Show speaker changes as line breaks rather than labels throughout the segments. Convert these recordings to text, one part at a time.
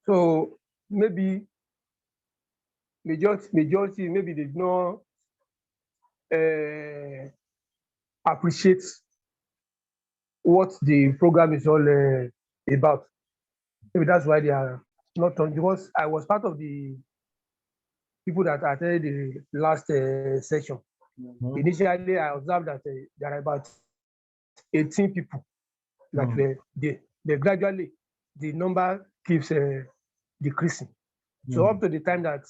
So maybe majority maybe they did not appreciate what the program is all about. Maybe that's why they are not on, because I was part of the people that attended the last session. Initially, I observed that there are about 18 people that were there. But gradually, the number keeps decreasing. So up to the time that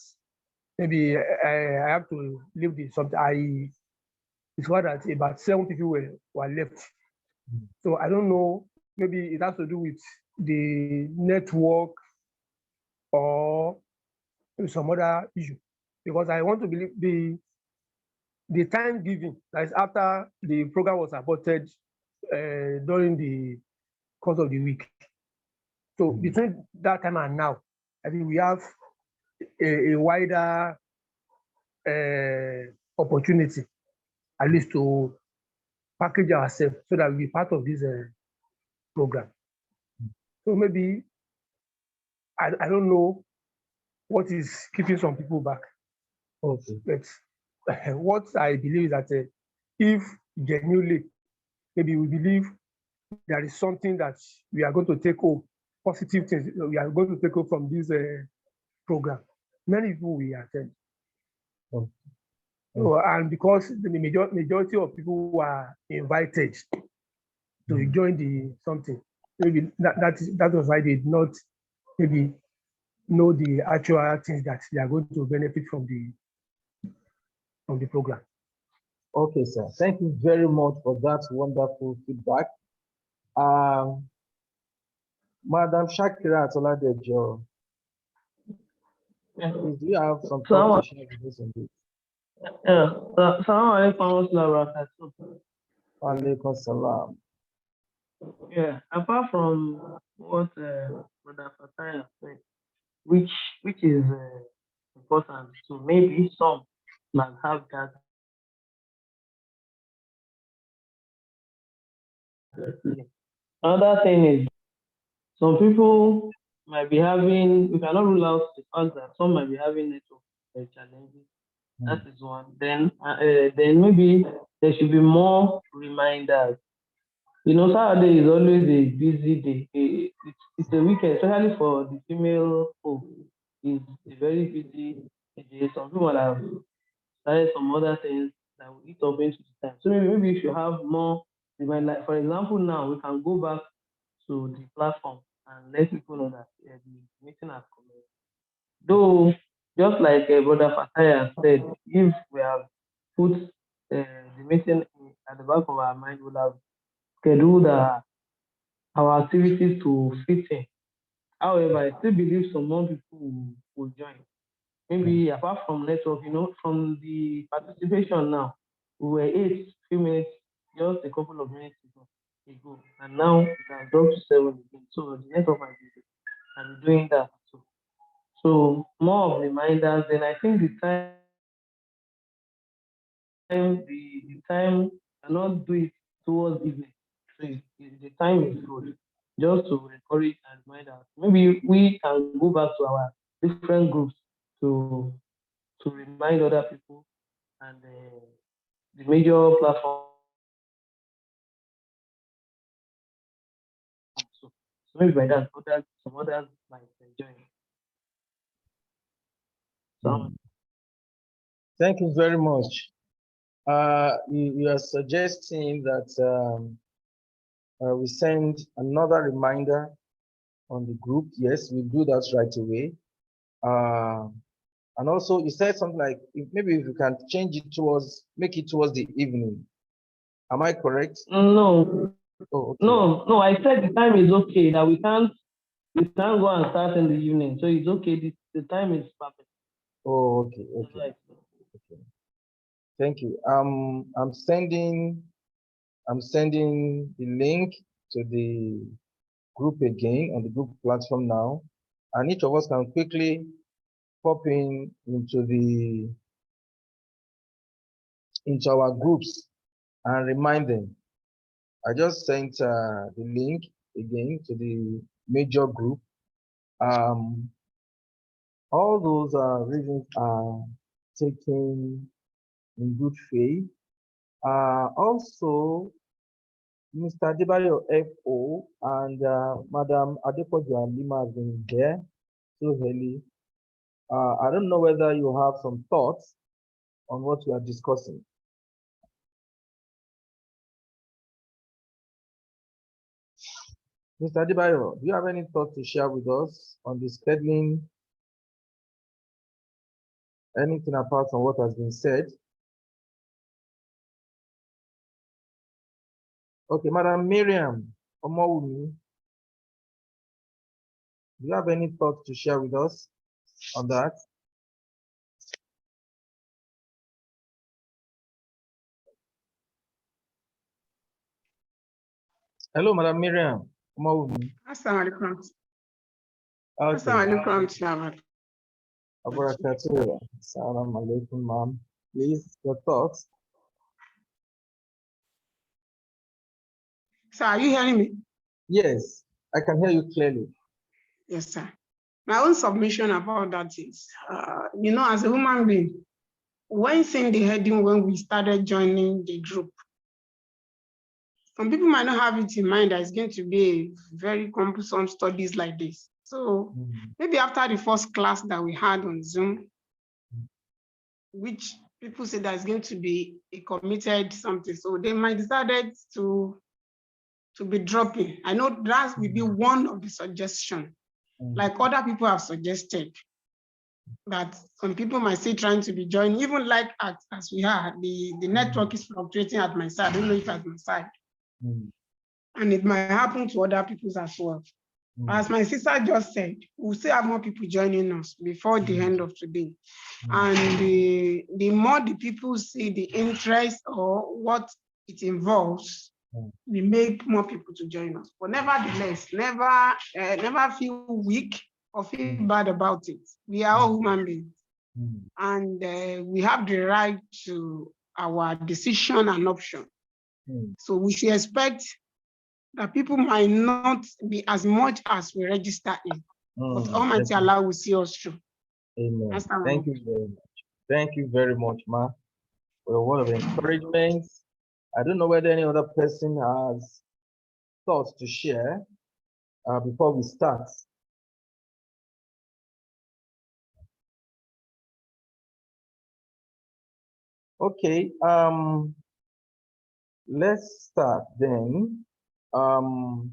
maybe I have to leave the something, I discovered that about 7 people were left. So I don't know, maybe it has to do with the network or some other issue. Because I want to believe the time given, that is after the program was aborted during the course of the week. So between that time and now, I think we have a wider opportunity, at least to package ourselves so that we'll be part of this program. So maybe, I don't know what is keeping some people back.
Okay.
But what I believe is that if genuinely, maybe we believe there is something that we are going to take home, positive things we are going to take home from this program, many people will attend.
Okay.
So, and because the majority of people who are invited to join the something, maybe that was why they did not maybe know the actual things that they are going to benefit from the program.
Okay, sir. Thank you very much for that wonderful feedback. Madam Shakira Atoladejo, do you have some thoughts to share with us on this? Walaikum salam.
Yeah, apart from what Brother Fataya said, which is important, so maybe some might have that. Another thing is some people might be having, we cannot rule out the fact that some might be having network challenges. That is one. Then maybe there should be more reminders. You know, Saturday is always a busy day. It's a weekend, especially for the female folk. It's a very busy day. Some people have started some other things that will eat up into the time. So maybe we should have more reminders. Like, for example, now we can go back to the platform and let people know that the meeting has commenced. Though, just like Brother Fataya said, if we have put the meeting at the back of our mind, we'll have scheduled our activities to fit in. However, I still believe some more people will join. Maybe apart from network, from the participation now, we were 8 few minutes, just a couple of minutes ago, and now it has dropped to 7 again. So the network might be doing that too. So more of reminders. Then I think the time cannot do it towards evening. So the time is good, just to encourage and remind us. Maybe we can go back to our different groups to remind other people and the major platform. So maybe by that, some others might join.
Thank you very much. You are suggesting that we send another reminder on the group. Yes, we'll do that right away. And also, you said something like, maybe if you can change it make it towards the evening. Am I correct?
No.
Oh, okay.
No, I said the time is okay, that we can't go and start in the evening. So it's okay, the time is perfect.
Oh, okay. Okay. Thank you. I'm sending the link to the group again on the group platform now, and each of us can quickly pop into our groups and remind them. I just sent the link. again to the major group. All those reasons are taken in good faith. Also, Mr. Adebayo FO and Madam Adepoju Lima have been there so early. I don't know whether you have some thoughts on what we are discussing. Mr. Adebayo, do you have any thoughts to share with us on the scheduling? Anything apart from what has been said? Okay, Madam Miriam Omowumi, do you have any thoughts to share with us on that? Hello, Madam Miriam Omowumi.
Assalamu alaikum.
Okay.
Assalamu alaikum, Chairman.
Abarakatuh. Assalamu alaikum, ma'am. Please, your thoughts.
Sir, are you hearing me?
Yes, I can hear you clearly.
Yes, sir. My own submission about that is, as a human being, when seeing the heading when we started joining the group, some people might not have it in mind that it's going to be a very cumbersome studies like this. So maybe after the first class that we had on Zoom, which people say that it's going to be a committed something, so they might decided to be dropping. I know that will be one of the suggestions, like other people have suggested, that some people might still trying to be joining, even like as we are, the network is fluctuating at my side. I don't know if at my side. And it might happen to other people's as well. As my sister just said, we'll still have more people joining us before the end of today. And the more the people see the interest or what it involves, we make more people to join us. But nevertheless, never feel weak or feel bad about it. We are all human beings. And we have the right to our decision and option. So we should expect that people might not be as much as we register in. But Almighty Allah will see us through.
Amen. Thank you very much. Thank you very much, Ma, for a word of encouragement. I don't know whether any other person has thoughts to share before we start. Okay, let's start then. On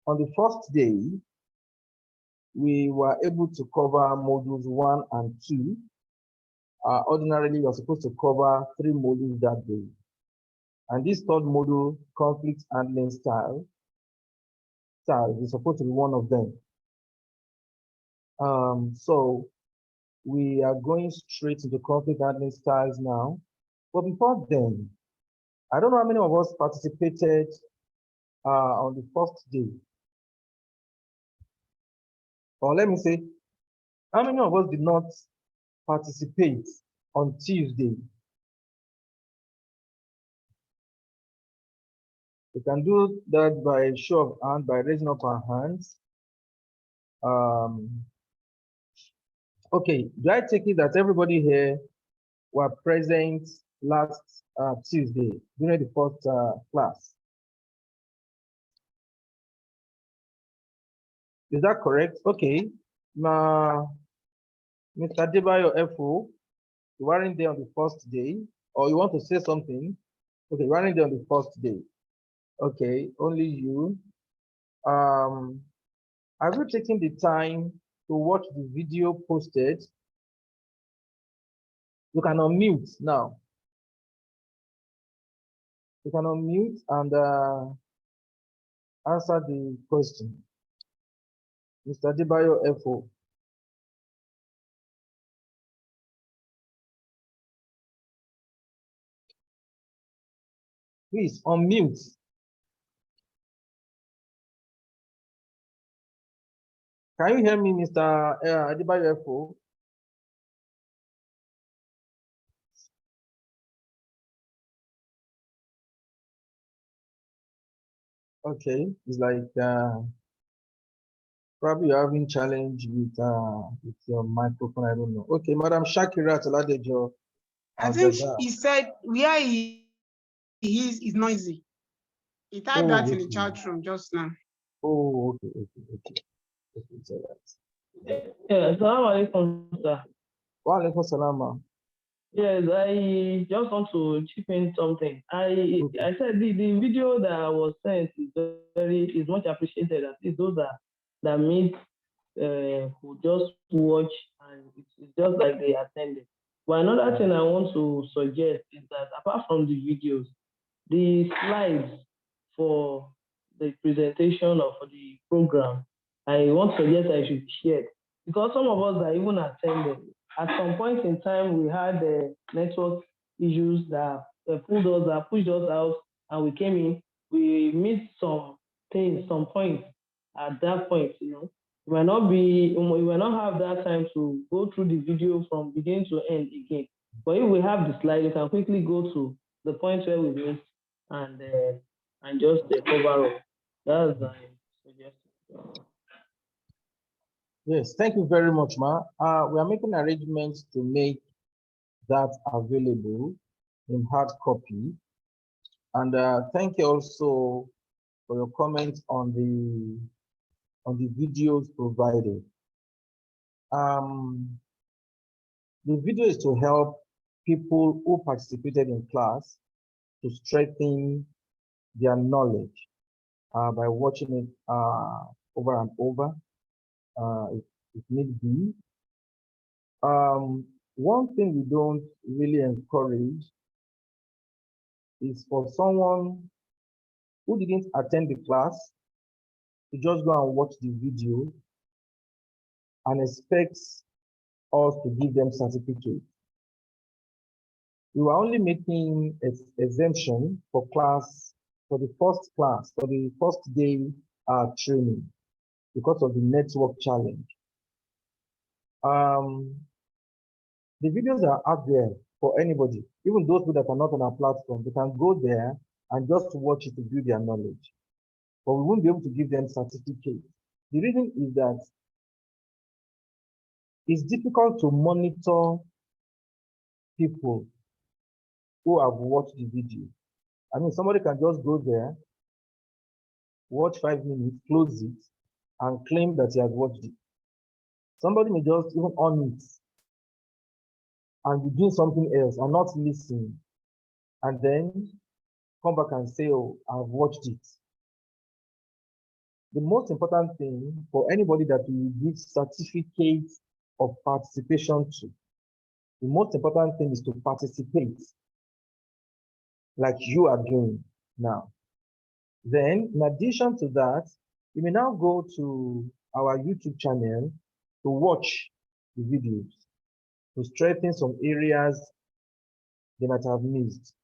the first day, we were able to cover modules 1 and 2. Ordinarily, you're supposed to cover 3 modules that day. And this third module, conflict handling style, is supposed to be one of them. So we are going straight into conflict handling styles now. But before then, I don't know how many of us participated on the first day. Or let me say, how many of us did not participate on Tuesday? We can do that by show of hand, by raising up our hands. Okay, do I take it that everybody here were present last Tuesday during the first class? Is that correct? Okay. Mr. Adebayo FO, you weren't there on the first day, or you want to say something? Okay, you weren't there on the first day. Okay, only you. Have you taken the time to watch the video posted? You can unmute now. You can unmute and answer the question. Mr. Adebayo FO. Please unmute. Can you hear me, Mr. Adebayo FO? Okay, it's like probably you're having challenge with your microphone. I don't know. Okay, Madam Shakira Aladejo.
I think he said where he is noisy. He typed that in the chat room just now.
Oh, okay. It's all right.
Yeah, Assalamu alaikum, sir.
Wa alaikum salam.
Yes, I just want to chip in something. I said the video that was sent is much appreciated. At least those that meet who just watch and it's just like they attended. But another thing I want to suggest is that apart from the videos, the slides for the presentation or for the program, I want to suggest I should share because some of us that even attended, at some point in time, we had network issues that pushed us out, and we came in. We missed some things, some points at that point. We might not have that time to go through the video from beginning to end again. But if we have the slide, you can quickly go to the point where we missed and just cover up. That's my suggestion.
Yes, thank you very much, Ma. We are making arrangements to make that available in hard copy. And thank you also for your comments on the videos provided. The video is to help people who participated in class to strengthen their knowledge by watching it over and over if need be. One thing we don't really encourage is for someone who didn't attend the class to just go and watch the video and expect us to give them certificate. We were only making exemption for the first day training because of the network challenge. The videos are out there for anybody, even those that are not on our platform. They can go there and just watch it to build their knowledge. But we won't be able to give them certificates. The reason is that it's difficult to monitor people who have watched the video. I mean, somebody can just go there, watch 5 minutes, close it, and claim that he has watched it. Somebody may just even on it and be doing something else and not listening, and then come back and say, oh, I've watched it. The most important thing for anybody that we give certificates of participation to, the most important thing is to participate like you are doing now. Then, in addition to that, you may now go to our YouTube channel to watch the videos, to strengthen some areas they might have missed.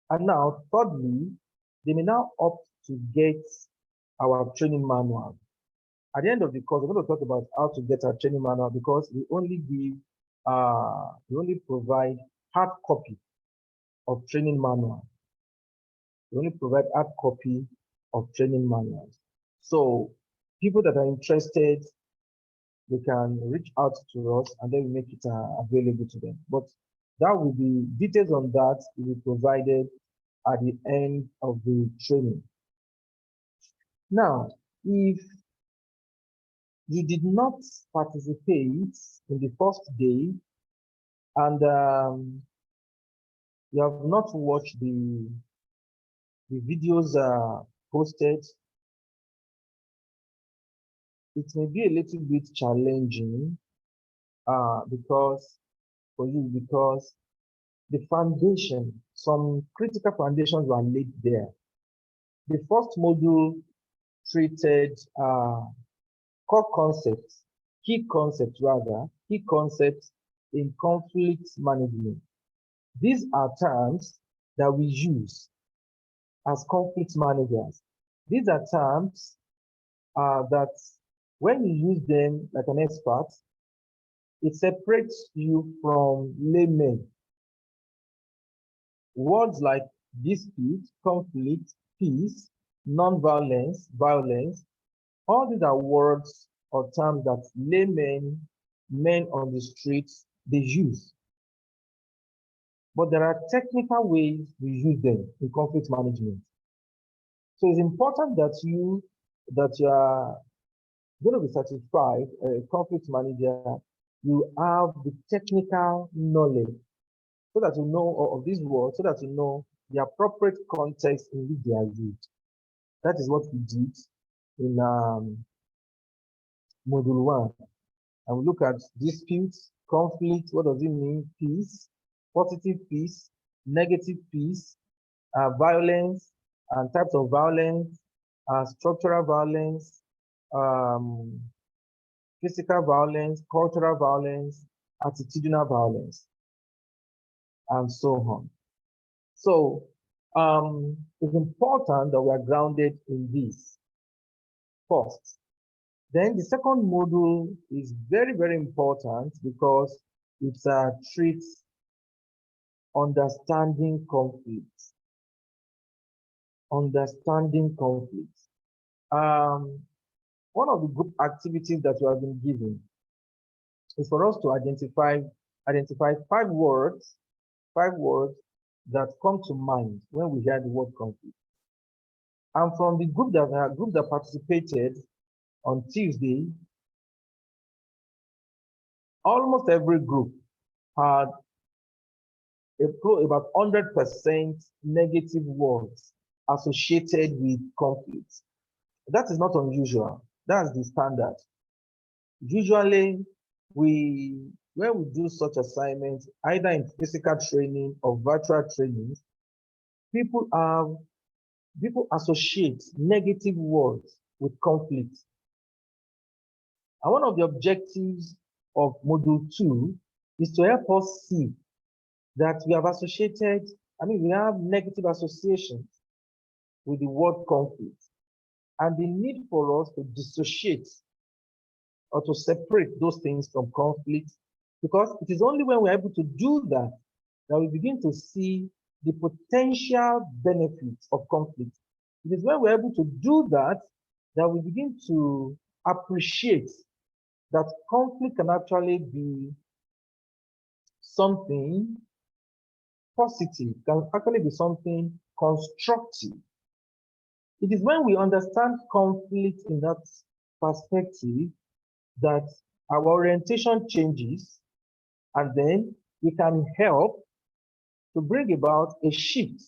And now, thirdly, they may now opt to get our training manual. At the end of the course, we're going to talk about how to get our training manual because we only provide hard copy of training manual. We only provide hard copy of training manuals. So people that are interested, they can reach out to us and then we make it available to them. But that will be, details on that will be provided at the end of the training. Now, if you did not participate in the first day and you have not watched the videos posted, it may be a little bit challenging because the foundation, some critical foundations were laid there. The first module treated key concepts in conflict management. These are terms that we use as conflict managers. These are terms that when you use them like an expert, it separates you from laymen. Words like dispute, conflict, peace non-violence, violence. All these are words or terms that laymen, men on the streets, they use. But there are technical ways we use them in conflict management. So it's important that you are going to be certified a conflict manager. You have the technical knowledge so that you know of these words, so that you know the appropriate context in which they are used. That is what we did in module 1. And we look at disputes, conflict, what does it mean? Peace, positive peace, negative peace, violence, and types of violence, structural violence, physical violence, cultural violence, attitudinal violence, and so on. So it's important that we are grounded in this first. Then the second module is very, very important because it treats understanding conflicts. Understanding conflicts. One of the group activities that we have been given is for us to identify 5 words that come to mind when we hear the word conflict. And from the group that participated on Tuesday, almost every group had about 100% negative words associated with conflict. That is not unusual. That's the standard. Usually, when we do such assignments, either in physical training or virtual training, people associate negative words with conflict. And one of the objectives of module 2 is to help us see that we have negative associations with the word conflict, and the need for us to dissociate or to separate those things from conflict, because it is only when we're able to do that that we begin to see the potential benefits of conflict. It is when we're able to do that that we begin to appreciate that conflict can actually be something positive, can actually be something constructive. It is when we understand conflict in that perspective that our orientation changes, and then we can help to bring about a shift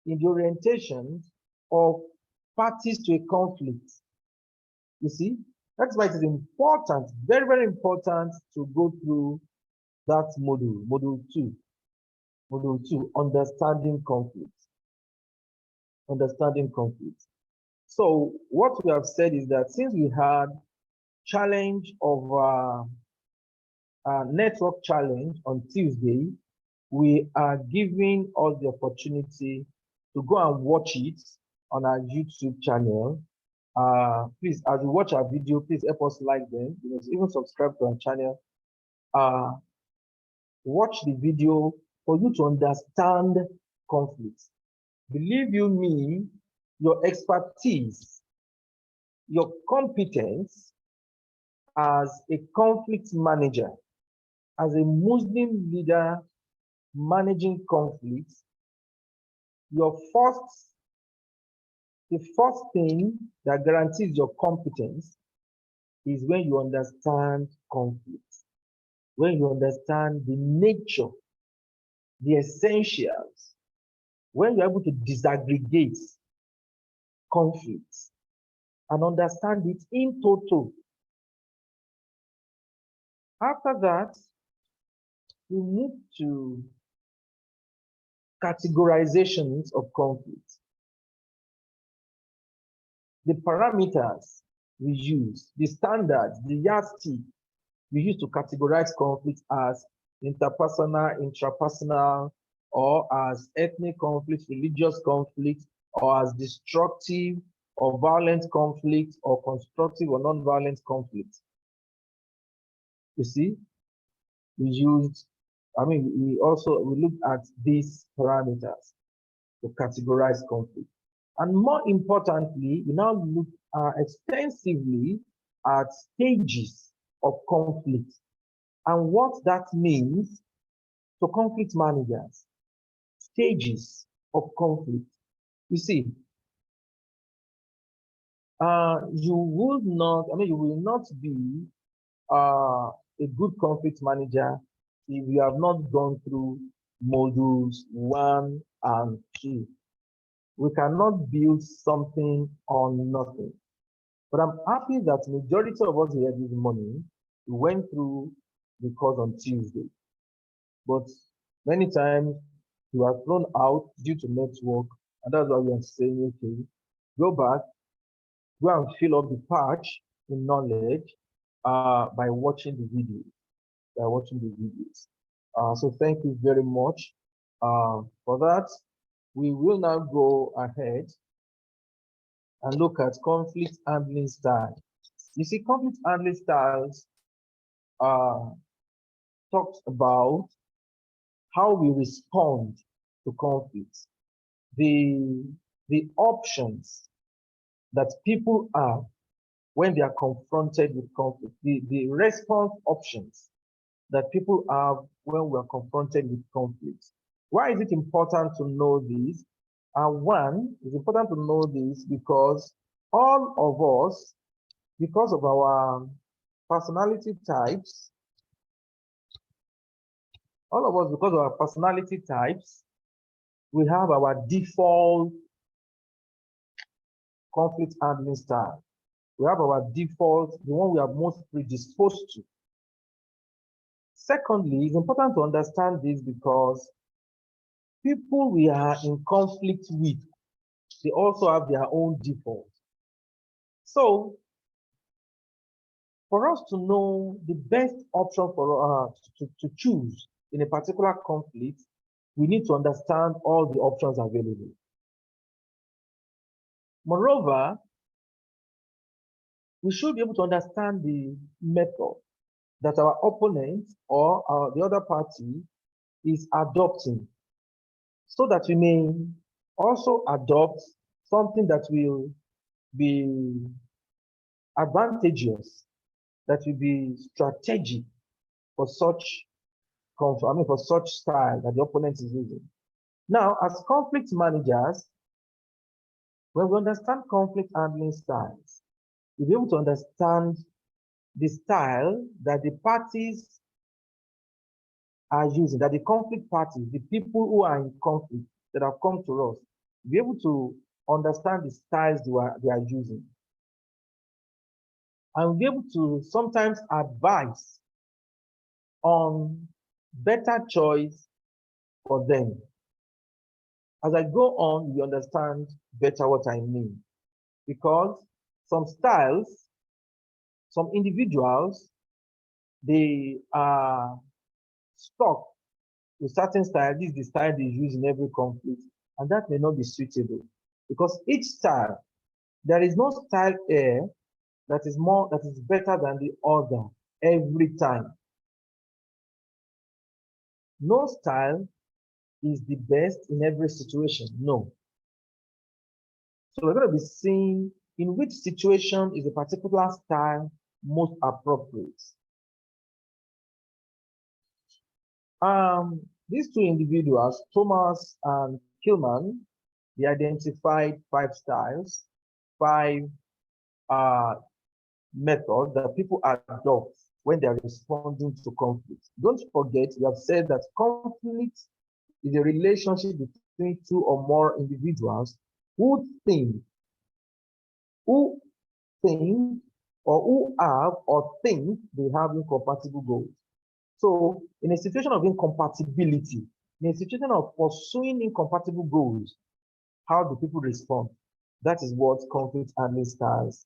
in the orientation of parties to a conflict. You see, that's why it is important, very, very important, to go through that module 2, understanding conflict. Understanding conflict. So what we have said is that since we had challenge of network challenge on Tuesday, we are giving us the opportunity to go and watch it on our YouTube channel. Please, as you watch our video, please help us like them, even subscribe to our channel. Watch the video for you to understand conflict. Believe you me, your expertise, your competence as a conflict manager, as a Muslim leader managing conflicts, the first thing that guarantees your competence is when you understand conflict, when you understand the nature, the essentials, when you're able to disaggregate conflicts and understand it in total. After that, we move to categorizations of conflict. The parameters we use, the standards, the yardstick we use to categorize conflict as interpersonal, intrapersonal, or as ethnic conflict, religious conflict, or as destructive or violent conflict, or constructive or non-violent conflict. You see, we looked at these parameters to categorize conflict. And more importantly, we now look extensively at stages of conflict and what that means to conflict managers. Stages of conflict. You see, you would not, you will not be a good conflict manager if you have not gone through modules 1 and 2. We cannot build something on nothing. But I'm happy that majority of us here this morning went through the course on Tuesday. But many times you are thrown out due to network, and that's why we are saying, okay, go back, go and fill up the patch in knowledge by watching the videos. So thank you very much for that. We will now go ahead and look at conflict handling style. You see, conflict handling styles talks about how we respond to conflicts, the options that people have when they are confronted with conflict, the response options that people have when we are confronted with conflicts. Why is it important to know this? One, it's important to know this because all of us, because of our personality types, we have our default conflict handling style. We have our default, the one we are most predisposed to. Secondly, it's important to understand this because people we are in conflict with, they also have their own default. So, for us to know the best option for to choose in a particular conflict, we need to understand all the options available. Moreover, we should be able to understand the method that our opponent or the other party is adopting, so that we may also adopt something that will be advantageous, that will be strategic for such for such style that the opponent is using. Now, as conflict managers, when we understand conflict handling styles, we'll be able to understand the style that the parties are using, that the conflict parties, the people who are in conflict that have come to us, be able to understand the styles they are using. And we'll be able to sometimes advise on better choice for them. As I go on, you understand better what I mean. Because some styles, some individuals, they are stuck with certain style. This is the style they use in every conflict, and that may not be suitable. Because each style, there is no style here that is better than the other every time. No style is the best in every situation. No. So we're going to be seeing in which situation is a particular style most appropriate. These two individuals, Thomas and Kilman, they identified 5 styles, 5 methods that people adopt when they are responding to conflict. Don't forget, we have said that conflict is a relationship between 2 or more individuals who think or who have or think they have incompatible goals. So in a situation of incompatibility, in a situation of pursuing incompatible goals, how do people respond? That is what conflict handling styles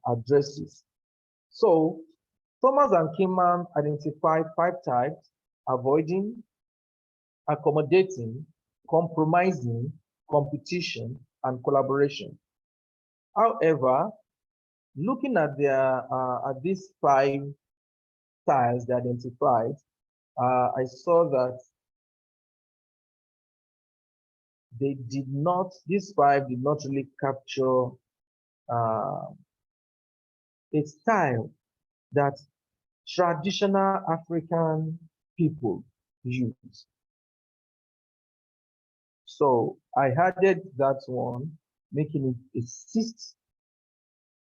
addresses. So Thomas and Kimman identified 5 types: avoiding, accommodating, compromising, competition, and collaboration. However, looking at these 5 styles they identified, I saw that these five did not really capture a style that traditional African people use. So I added that one, making it a sixth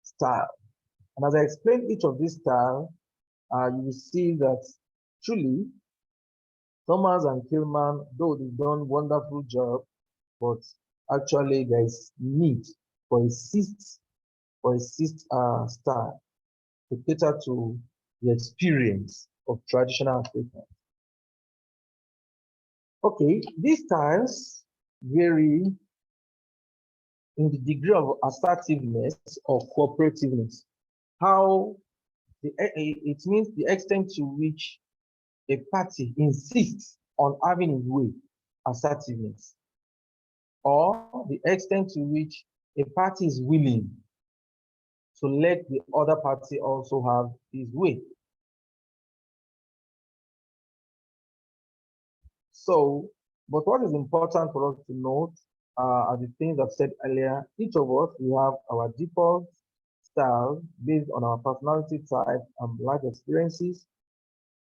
style. And as I explain each of these styles, you will see that truly Thomas and Kilman, though they've done wonderful job, but actually there is need for a sixth style to cater to the experience of traditional Africa. Okay, these styles vary in the degree of assertiveness or cooperativeness. It means the extent to which a party insists on having its way, assertiveness, or the extent to which a party is willing to let the other party also have his way. So, but what is important for us to note are the things I've said earlier. Each of us, we have our default style based on our personality type and life experiences.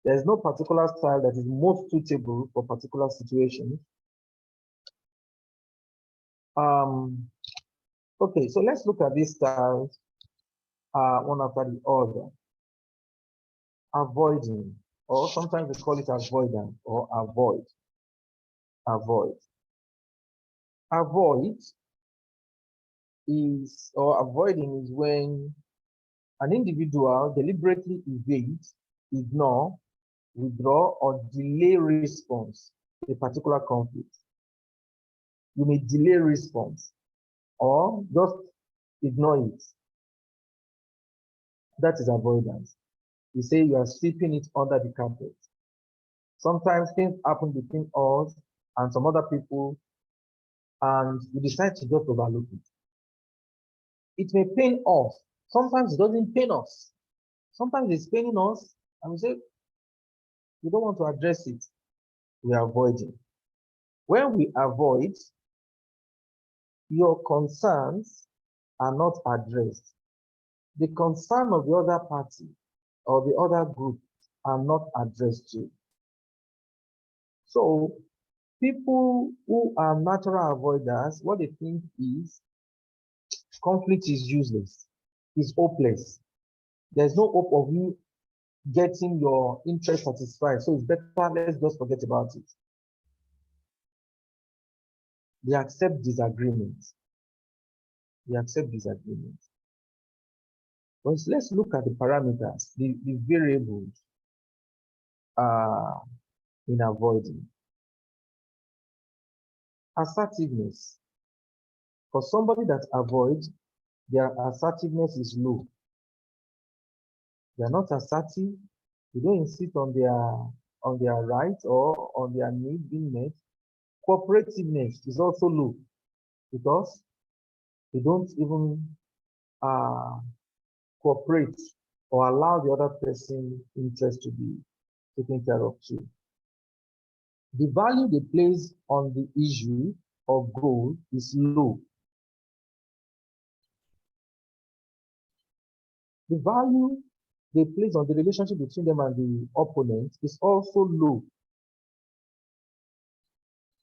There's no particular style that is most suitable for particular situations. Okay, so let's look at these styles one after the other. Avoiding, or sometimes we call it avoidance or avoid. Avoid. Avoid is, or avoiding is when an individual deliberately evades, ignore, withdraw, or delay response to a particular conflict. You may delay response or just ignore it. That is avoidance. You say you are sweeping it under the carpet. Sometimes things happen between us and some other people, and we decide to just overlook it. It may pain us. Sometimes it doesn't pain us. Sometimes it's paining us, and we say, we don't want to address it. We are avoiding. When we avoid, your concerns are not addressed. The concern of the other party or the other group are not addressed to. So people who are natural avoiders, what they think is conflict is useless, is hopeless. There's no hope of you getting your interest satisfied. So it's better, let's just forget about it. They accept disagreement. They accept disagreement. But let's look at the parameters, the variables in avoiding. Assertiveness. For somebody that avoids, their assertiveness is low. They are not assertive. They don't insist on their rights or on their needs being met. Cooperativeness is also low because they don't even cooperate or allow the other person's interest to be taken care of too. The value they place on the issue or goal is low. The value they place on the relationship between them and the opponent is also low.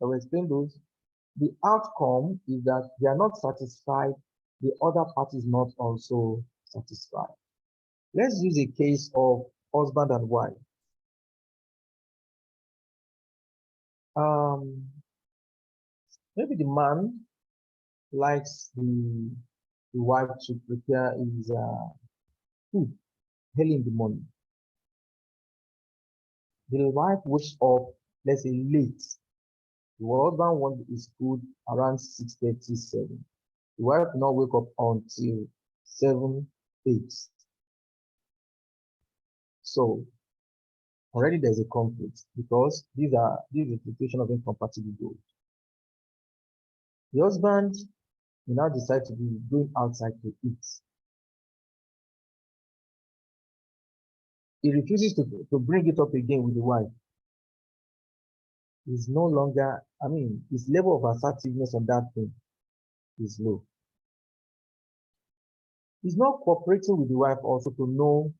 I will explain those. The outcome is that they are not satisfied, the other party is not also satisfied. Let's use a case of husband and wife. Maybe the man likes the wife to prepare his food early in the morning. The wife wakes up, let's say, late. The husband wants his food around 6:30, 7. The wife will not wake up until 7, 8. So already there's a conflict because this is a situation of incompatible goals. The husband will now decide to be going outside to eat. He refuses to bring it up again with the wife. is no longer, I mean, his level of assertiveness on that thing is low. He's not cooperating with the wife also to know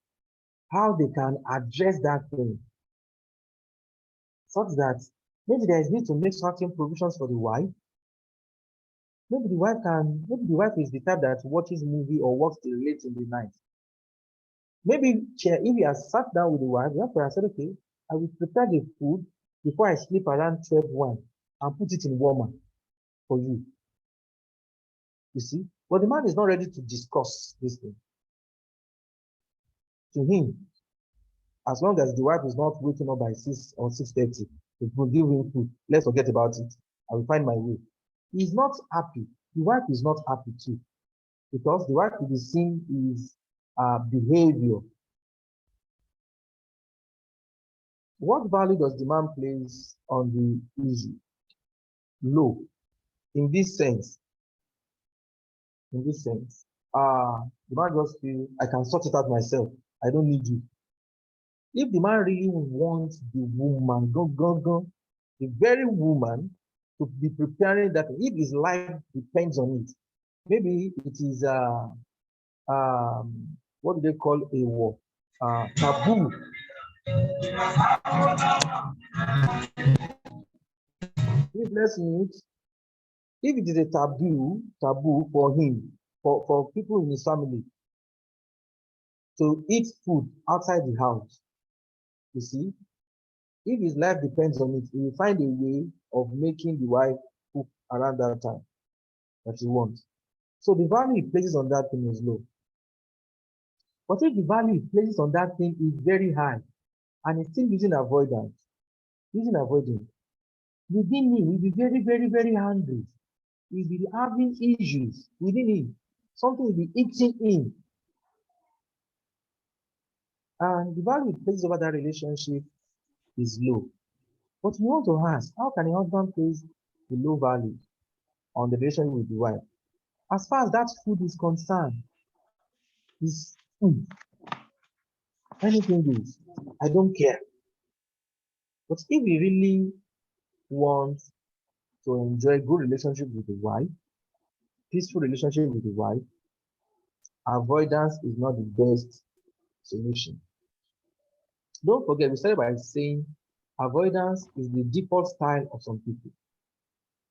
how they can address that thing, such that maybe there is need to make certain provisions for the wife. Maybe the wife is the type that watches movie or works till late in the night. Maybe if he has sat down with the wife, the wife has said, okay, I will prepare the food before I sleep around 12:1 and put it in warmer for you. You see? But the man is not ready to discuss this thing. To him, as long as the wife is not waking up by 6 or 6:30 to give him food, let's forget about it. I will find my way. He's not happy. The wife is not happy too, because the wife will be seeing his behavior. What value does the man place on the issue? Low. In this sense, the man just feel, I can sort it out myself. I don't need you. If the man really wants the woman, the very woman, to be preparing that, if his life depends on it, maybe it is what do they call a war? Taboo. If it is a taboo for him, for people in his family to eat food outside the house, you see, if his life depends on it, he will find a way of making the wife cook around that time that he wants. So the value he places on that thing is low. But if the value he places on that thing is very high, and he's still using avoidance, within him, he'll be very, very, very angry. He'll be having issues within him. Something will be eating him. And the value he places over that relationship is low. But you want to ask, how can a husband place the low value on the relationship with the wife? As far as that food is concerned, is food. Anything goes. I don't care. But if he really wants to enjoy good relationship with the wife, peaceful relationship with the wife, avoidance is not the best solution. Don't forget, we started by saying avoidance is the default style of some people.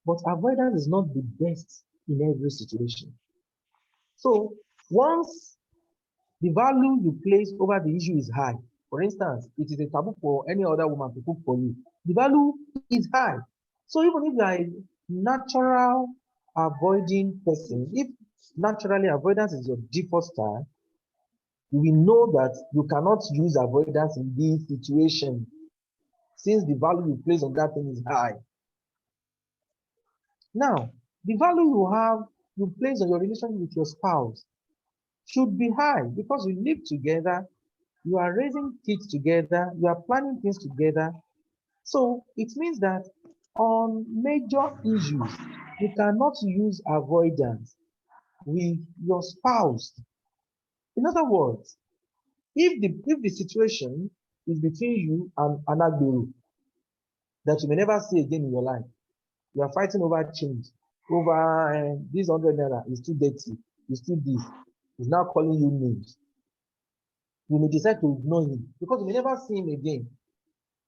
But avoidance is not the best in every situation. So once the value you place over the issue is high, for instance, it is a taboo for any other woman to cook for you, the value is high. So even if you are a natural avoiding person, if naturally avoidance is your default style, you will know that you cannot use avoidance in this situation, since the value you place on that thing is high. Now, the value you place on your relationship with your spouse should be high, because you live together, you are raising kids together, you are planning things together. So it means that on major issues, you cannot use avoidance with your spouse. In other words, if the situation is between you and an agbero that you may never see again in your life, you are fighting over change, over this 100 naira is too dirty, is too this, is now calling you names. You may decide to ignore him because you may never see him again.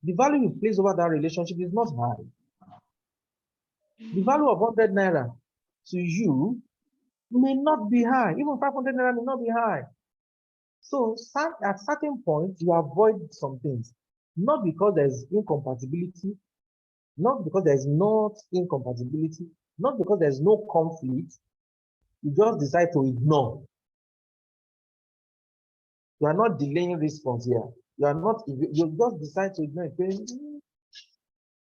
The value you place over that relationship is not high. The value of 100 naira to you may not be high. Even 500 naira may not be high. So at certain points, you avoid some things, not because there's incompatibility, not because there's not incompatibility, not because there's no conflict. You just decide to ignore. You are not delaying response here. You just decide to ignore it.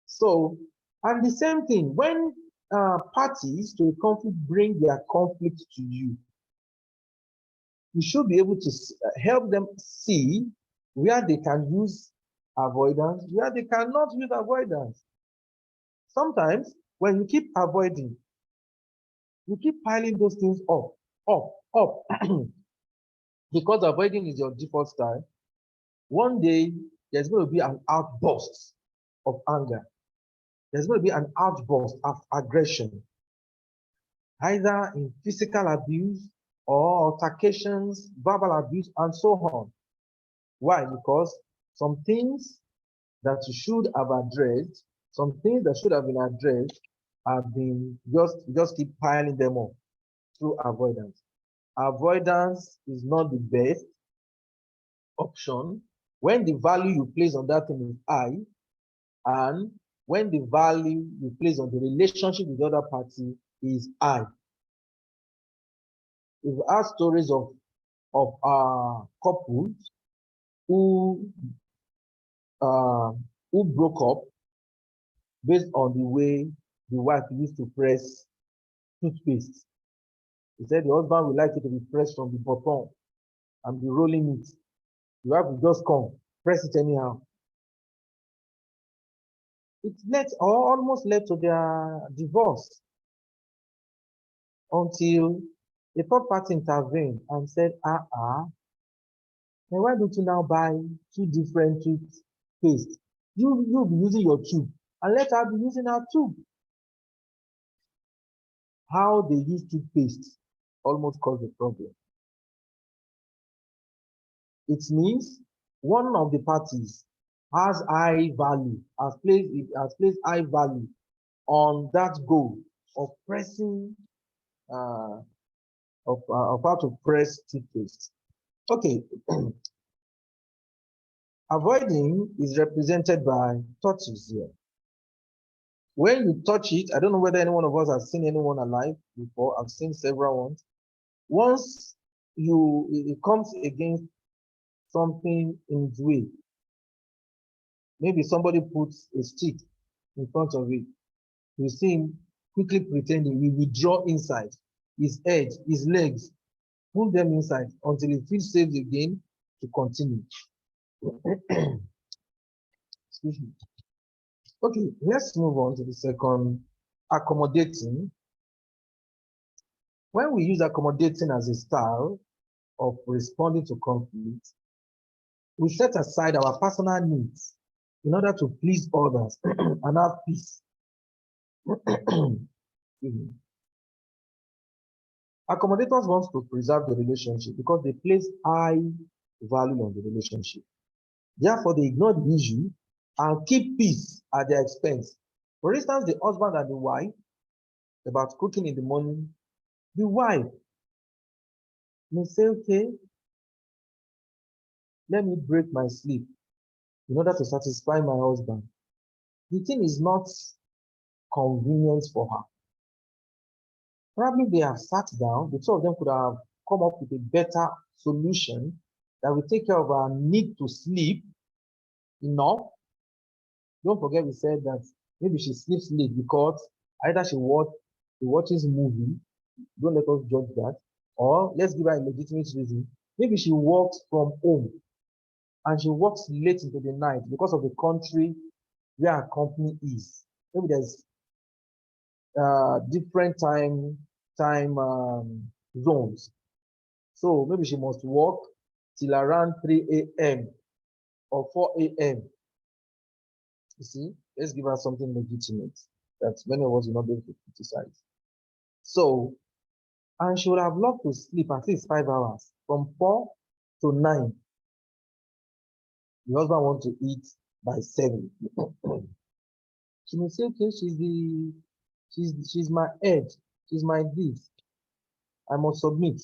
So, and the same thing, when parties to a conflict bring their conflict to you, you should be able to help them see where they can use avoidance, where they cannot use avoidance. Sometimes, when you keep avoiding, you keep piling those things up. Because avoiding is your default style, one day there's going to be an outburst of anger. there's going to be an outburst of aggression, either in physical abuse or altercations, verbal abuse, and so on. Why? Because some things that you should have addressed, some things that should have been addressed have been just keep piling them up through avoidance. Avoidance is not the best option when the value you place on that thing is high, and when the value you place on the relationship with the other party is high. We've had stories of couples who broke up based on the way the wife used to press toothpaste. He said the husband would like it to be pressed from the bottom and be rolling it. The wife will just come, press it anyhow. It led or almost led to their divorce until the third party intervened and said, then why don't you now buy two different toothpaste? You'll be using your tube and let her be using her tube. How they use toothpaste almost caused the problem. It means one of the parties has high value, has placed high value on that goal of pressing, of how to press toothpaste. Okay. Avoiding is represented by touches here. When you touch it, I don't know whether any one of us has seen anyone alive before. I've seen several ones. Once it comes against something in its way, maybe somebody puts a stick in front of it, you see him quickly pretending he withdraw inside, his head, his legs, pull them inside until he feels safe again to continue. Excuse me. Okay, let's move on to the second, accommodating. When we use accommodating as a style of responding to conflict, we set aside our personal needs in order to please others and have peace. Accommodators want to preserve the relationship because they place high value on the relationship. Therefore, they ignore the issue and keep peace at their expense. For instance, the husband and the wife, about cooking in the morning, the wife may say, okay, let me break my sleep in order to satisfy my husband. The thing is not convenient for her. Probably they have sat down, the two of them could have come up with a better solution that will take care of our need to sleep enough. Don't forget we said that maybe she sleeps late because either she watches movie, don't let us judge that, or let's give her a legitimate reason. Maybe she works from home and she works late into the night because of the country where her company is. Maybe there's different time zones. So maybe she must work till around 3 a.m. or 4 a.m. You see, let's give her something legitimate that many of us will not be able to criticize. So, and she would have loved to sleep at least 5 hours from 4 to 9. The husband wants to eat by 7. She may say, okay, she's my head, she's my this. I must submit.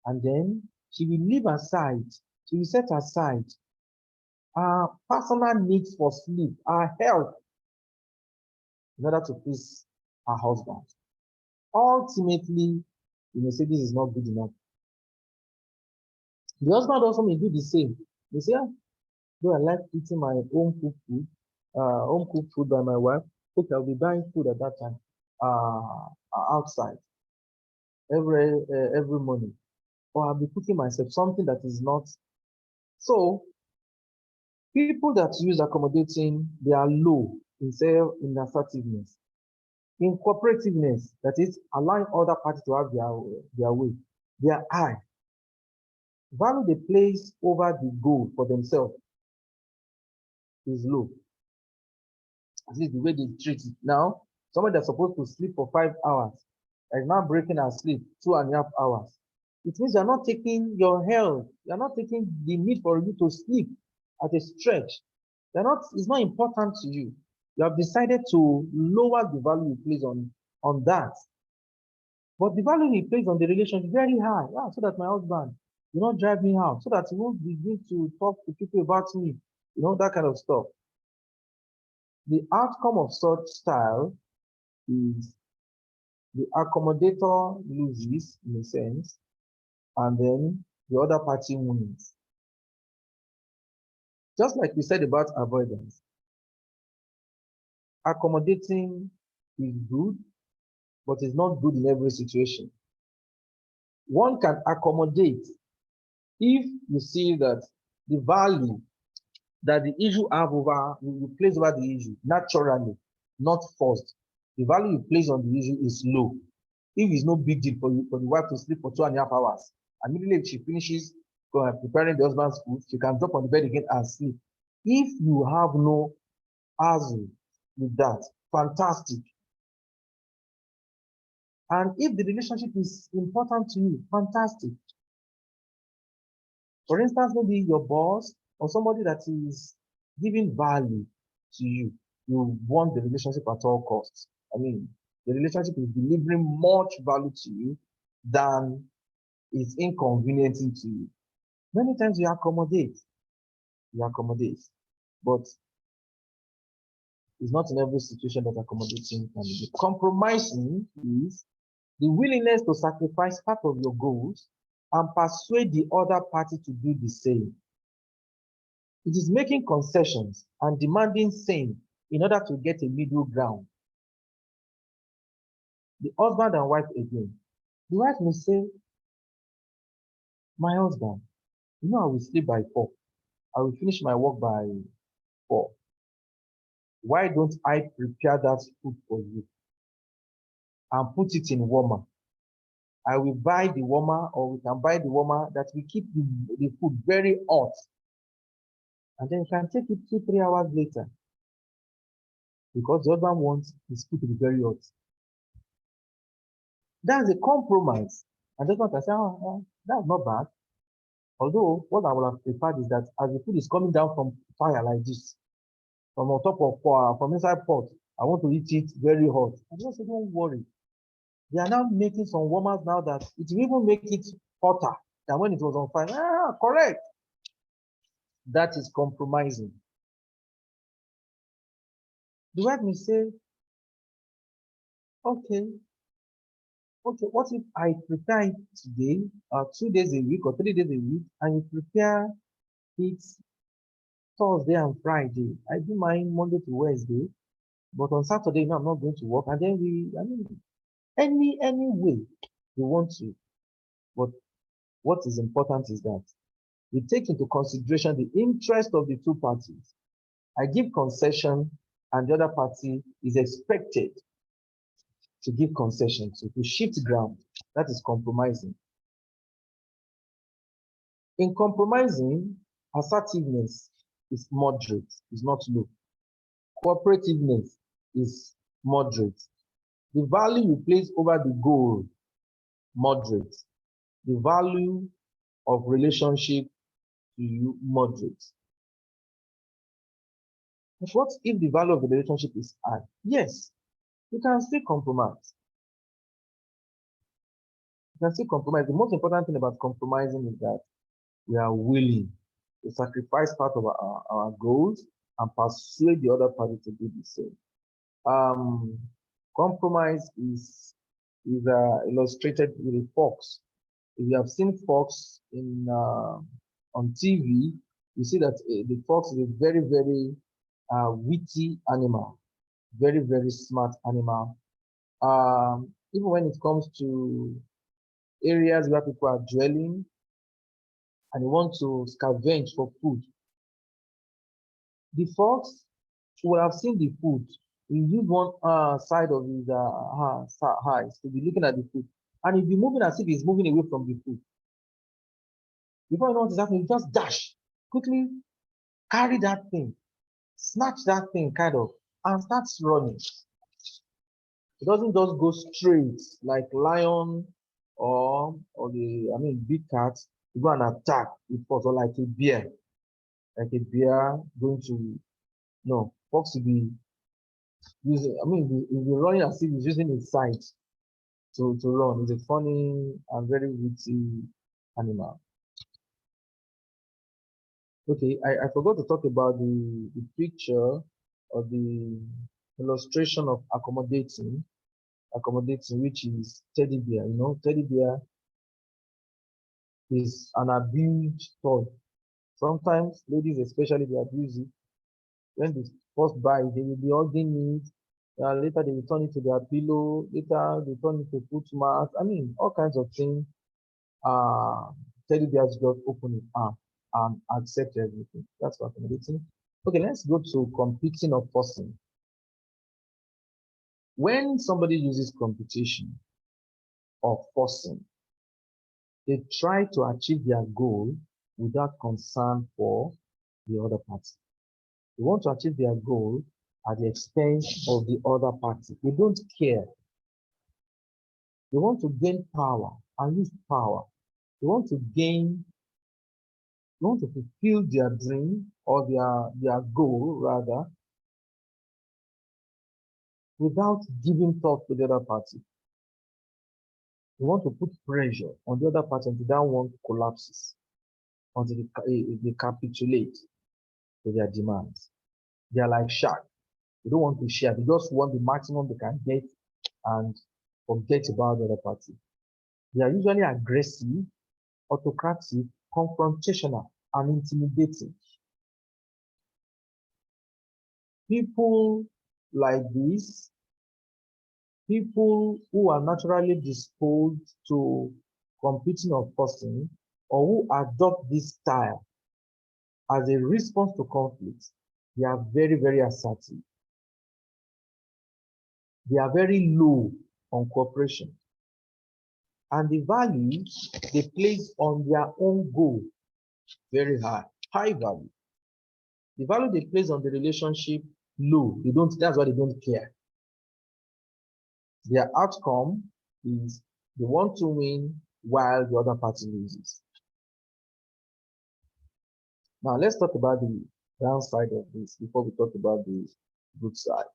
And then she will leave aside, she will set aside our personal needs for sleep, our health, in order to please her husband. Ultimately, you may say this is not good enough. The husband also may do the same. They say, though I like eating my own cooked food by my wife, okay, I'll be buying food at that time outside every morning, or I'll be cooking myself something that is not. So people that use accommodating, they are low in assertiveness, in cooperativeness, that is allowing other parties to have their way. They are high. Value they place over the goal for themselves is low. At least the way they treat it. Now, somebody that's supposed to sleep for 5 hours is now breaking her sleep 2.5 hours. It means you're not taking your health, you're not taking the need for you to sleep at a stretch. It's not important to you. You have decided to lower the value you place on that. But the value he plays on the relationship is very high. Yeah, so that my husband will not drive me out, so that he won't begin to talk to people about me, that kind of stuff. The outcome of such style is the accommodator loses, in a sense, and then the other party wins. Just like we said about avoidance, accommodating is good, but it's not good in every situation. One can accommodate if you see that the value that the issue you place over the issue naturally, not forced. The value you place on the issue is low. If it's no big deal for the wife to sleep for 2.5 hours, immediately she finishes preparing the husband's food, she can drop on the bed again and sleep. If you have no hassle with that, fantastic. And if the relationship is important to you, fantastic. For instance, maybe your boss or somebody that is giving value to you, you want the relationship at all costs. I mean, the relationship is delivering much value to you than is inconveniencing to you. Many times you accommodate, but it's not in every situation that accommodating can be. Compromising is the willingness to sacrifice part of your goals and persuade the other party to do the same. It is making concessions and demanding same in order to get a middle ground. The husband and wife again. The wife may say, my husband, I will sleep by 4. I will finish my work by 4. Why don't I prepare that food for you and put it in warmer? I will buy the warmer, or we can buy the warmer that will keep the food very hot. And then you can take it 2-3 hours later. Because the husband wants his food to be very hot. That's a compromise. And that's what I say, that's not bad. Although, what I would have preferred is that as the food is coming down from fire like this, from on top of, from inside pot, I want to eat it very hot. And just say, don't worry. They are now making some warmers now that it will even make it hotter than when it was on fire. Correct. That is compromising. The wife may say, okay, what if I prepare it today, 2 days a week or 3 days a week, and you prepare it Thursday and Friday? I do mine Monday to Wednesday, but on Saturday, I'm not going to work. And then any way you want to. But what is important is that we take into consideration the interest of the two parties. I give concession, and the other party is expected to give concession. So to shift ground, that is compromising. In compromising, assertiveness is moderate, is not low. Cooperativeness is moderate. The value you place over the goal, moderate. The value of relationship to you, moderate. But what if the value of the relationship is high? Yes, you can still compromise. You can still compromise. The most important thing about compromising is that we are willing to sacrifice part of our goals and persuade the other party to do the same. Compromise is illustrated with a fox. If you have seen fox on TV, you see that the fox is a very, very witty animal, very, very smart animal. Even when it comes to areas where people are dwelling and they want to scavenge for food, the fox will have seen the food. He use one side of his eyes to be looking at the food, and he'll be moving as if he's moving away from the food. Before you know what is happening, you just dash, quickly carry that thing, snatch that thing kind of, and starts running. It doesn't just go straight like lion or big cat. You go and attack with force, or like a bear going to, no, fox will be using, he'll be running as if he's using his sight to run. It's a funny and very witty animal. Okay, I forgot to talk about the picture or the illustration of accommodating, which is teddy bear. You know, teddy bear is an abused toy. Sometimes ladies especially, they abuse it. When they first buy it, they will be hugging it. Later they will turn it to their pillow. Later they turn it to foot mat. All kinds of things. Teddy bears just open it up and accept everything. That's what accommodating. Okay, let's go to competing or forcing. When somebody uses competition or forcing, they try to achieve their goal without concern for the other party. They want to achieve their goal at the expense of the other party. They don't care. They want to gain power and use power. They want to fulfill their dream or their goal rather, without giving thought to the other party. They want to put pressure on the other party until that one collapses, until they capitulate to their demands. They are like sharks. They don't want to share. They just want the maximum they can get and forget about the other party. They are usually aggressive, autocratic, confrontational, and intimidating. People like this, people who are naturally disposed to competing or forcing, or who adopt this style as a response to conflict, they are very, very assertive. They are very low on cooperation. And the value they place on their own goal, very high, high value. The value they place on the relationship, low. That's why they don't care. Their outcome is they want to win while the other party loses. Now let's talk about the downside of this before we talk about the good side.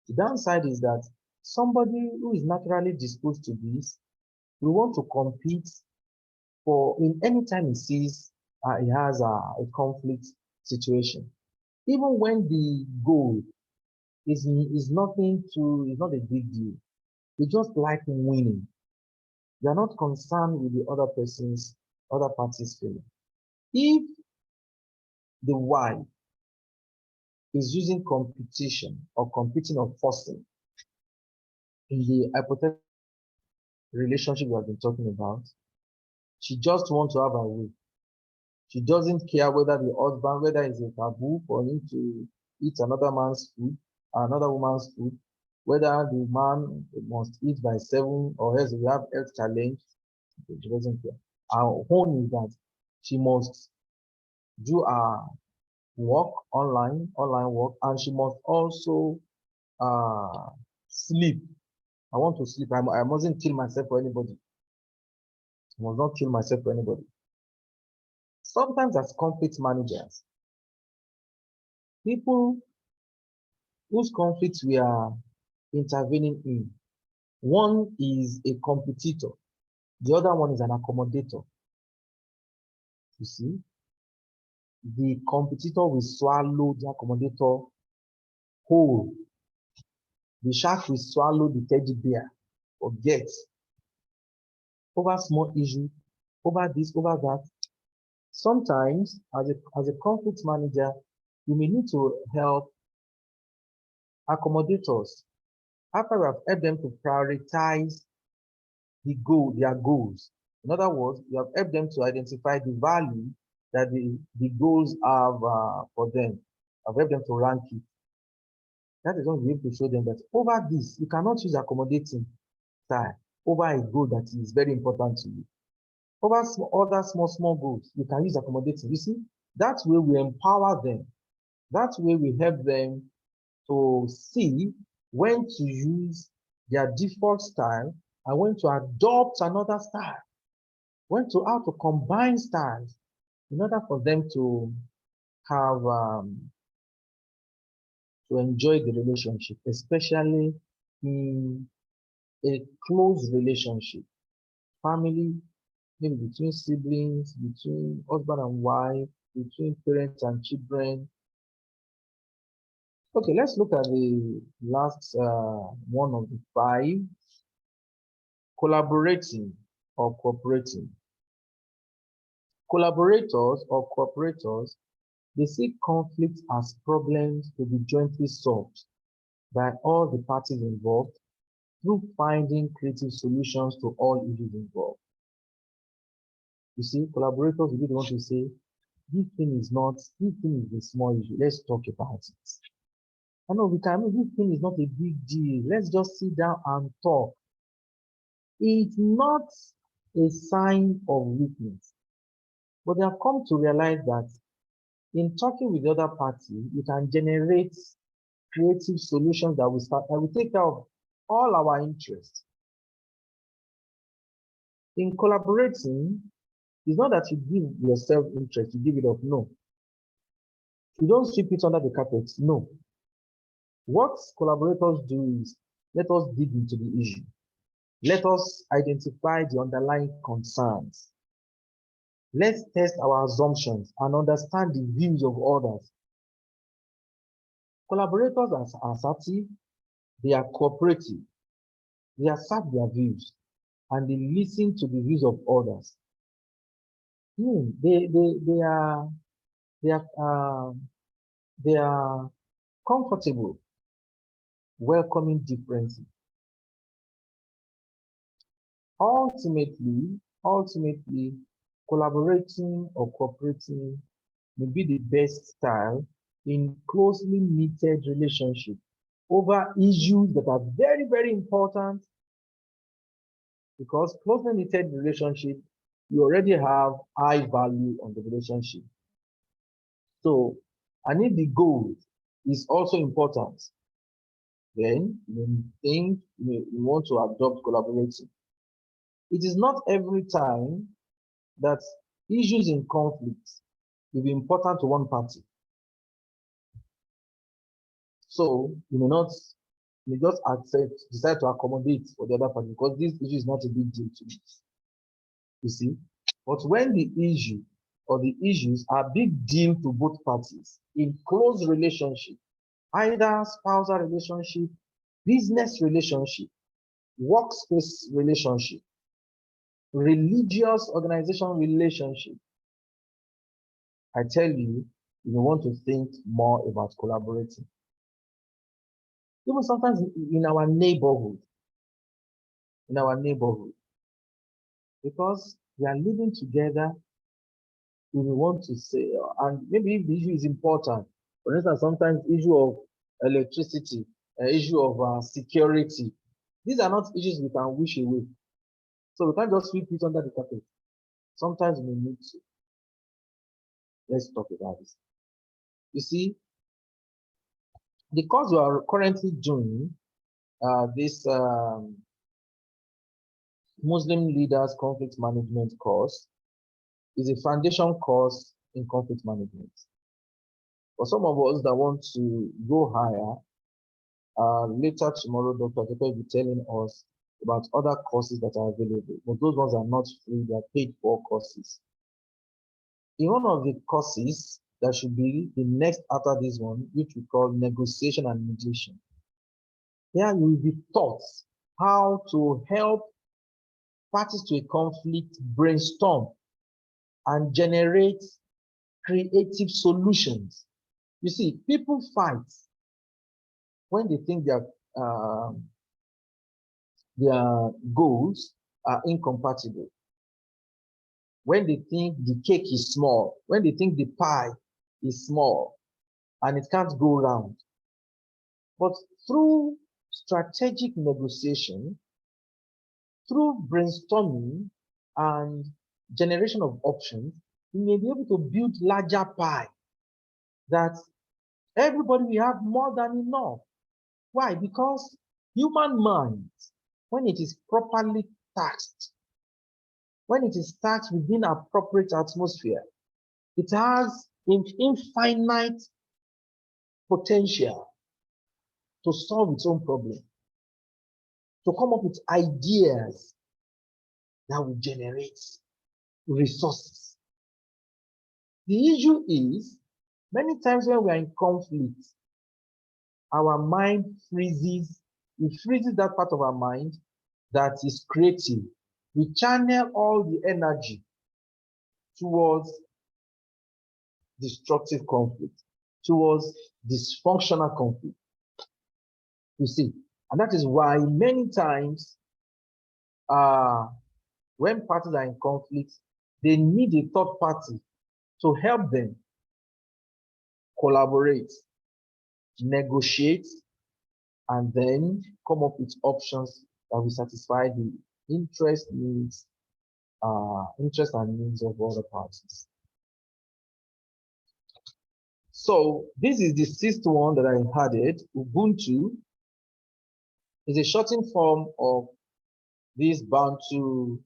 The downside is that somebody who is naturally disposed to this will want to compete in any time he sees he has a conflict situation. Even when the goal is not a big deal. They just like winning. They are not concerned with the other party's feeling. If the wife is using competition or competing or forcing in the hypothetical relationship we have been talking about, she just wants to have her way. She doesn't care whether the husband, whether it's a taboo for him to eat another man's food, another woman's food, whether the man must eat by 7 or else we have health challenge. She doesn't care. Our own is that she must do her work online work, and she must also sleep. I want to sleep. I mustn't kill myself for anybody. I must not kill myself for anybody. Sometimes as conflict managers, people whose conflicts we are intervening in, one is a competitor, the other one is an accommodator. You see, the competitor will swallow the accommodator whole. The shark will swallow the teddy bear, forget, over small issue, over this, over that. Sometimes, as a conflict manager, you may need to help accommodators after we have helped them to prioritize their goals. In other words, you have helped them to identify the value that the goals have for them. I've helped them to rank it. That is when we have to show them that over this, you cannot use accommodating style over a goal that is very important to you. Over other small goals, you can use accommodating. You see, that way we empower them. That way we help them to see when to use their default style and when to adopt another style, when to how to combine styles in order for them to have to enjoy the relationship, especially in a close relationship, family, maybe between siblings, between husband and wife, between parents and children. Okay, let's look at the last one of the 5, collaborating or cooperating. Collaborators or cooperators, they see conflicts as problems to be jointly solved by all the parties involved through finding creative solutions to all issues involved. You see, collaborators really want to say, this thing is a small issue. Let's talk about it. I know this thing is not a big deal. Let's just sit down and talk. It's not a sign of weakness, but they have come to realize that in talking with the other party, you can generate creative solutions that will take care of all our interests. In collaborating, it's not that you give yourself interest, you give it up. No. You don't sweep it under the carpet. No. What collaborators do is let us dig into the issue. Let us identify the underlying concerns. Let's test our assumptions and understand the views of others. Collaborators are assertive, they are cooperative, they assert their views, and they listen to the views of others. They are comfortable welcoming differences. Ultimately, collaborating or cooperating may be the best style in closely knitted relationship over issues that are very, very important, because closely knitted relationship, you already have high value on the relationship. So, and if the goal is also important, then you think you want to adopt collaborating. It is not every time that issues in conflict will be important to one party. So you may just decide to accommodate for the other party because this issue is not a big deal to me. You see? But when the issue or the issues are big deal to both parties in close relationship, either spousal relationship, business relationship, workspace relationship, religious organization relationship, I tell you, you want to think more about collaborating. Even sometimes in our neighborhood, because we are living together, we want to say, and maybe if the issue is important, for instance, sometimes issue of electricity, issue of security, these are not issues we can wish away. So we can't just sweep it under the carpet. Sometimes we need to. Let's talk about this. You see, the course we are currently doing, this Muslim Leaders Conflict Management course, is a foundation course in conflict management. For some of us that want to go higher, later tomorrow, Dr. Tepe will be telling us about other courses that are available, but those ones are not free, they are paid for courses. In one of the courses that should be the next after this one, which we call negotiation and mediation, here you will be taught how to help parties to a conflict brainstorm and generate creative solutions. You see, people fight when they think their goals are incompatible. When they think the cake is small, when they think the pie is small and it can't go round. But through strategic negotiation, through brainstorming and generation of options, you may be able to build larger pie that Everybody will have more than enough. Why? Because human mind, when it is properly taxed, when it is taxed within appropriate atmosphere, it has infinite potential to solve its own problem, to come up with ideas that will generate resources. The issue is, many times when we are in conflict, our mind freezes, it freezes that part of our mind that is creative. We channel all the energy towards destructive conflict, towards dysfunctional conflict. You see, and that is why many times when parties are in conflict, they need a third party to help them collaborate, negotiate, and then come up with options that will satisfy the interest and needs of other parties. So this is the sixth one that I added. Ubuntu is a shortened form of this Bantu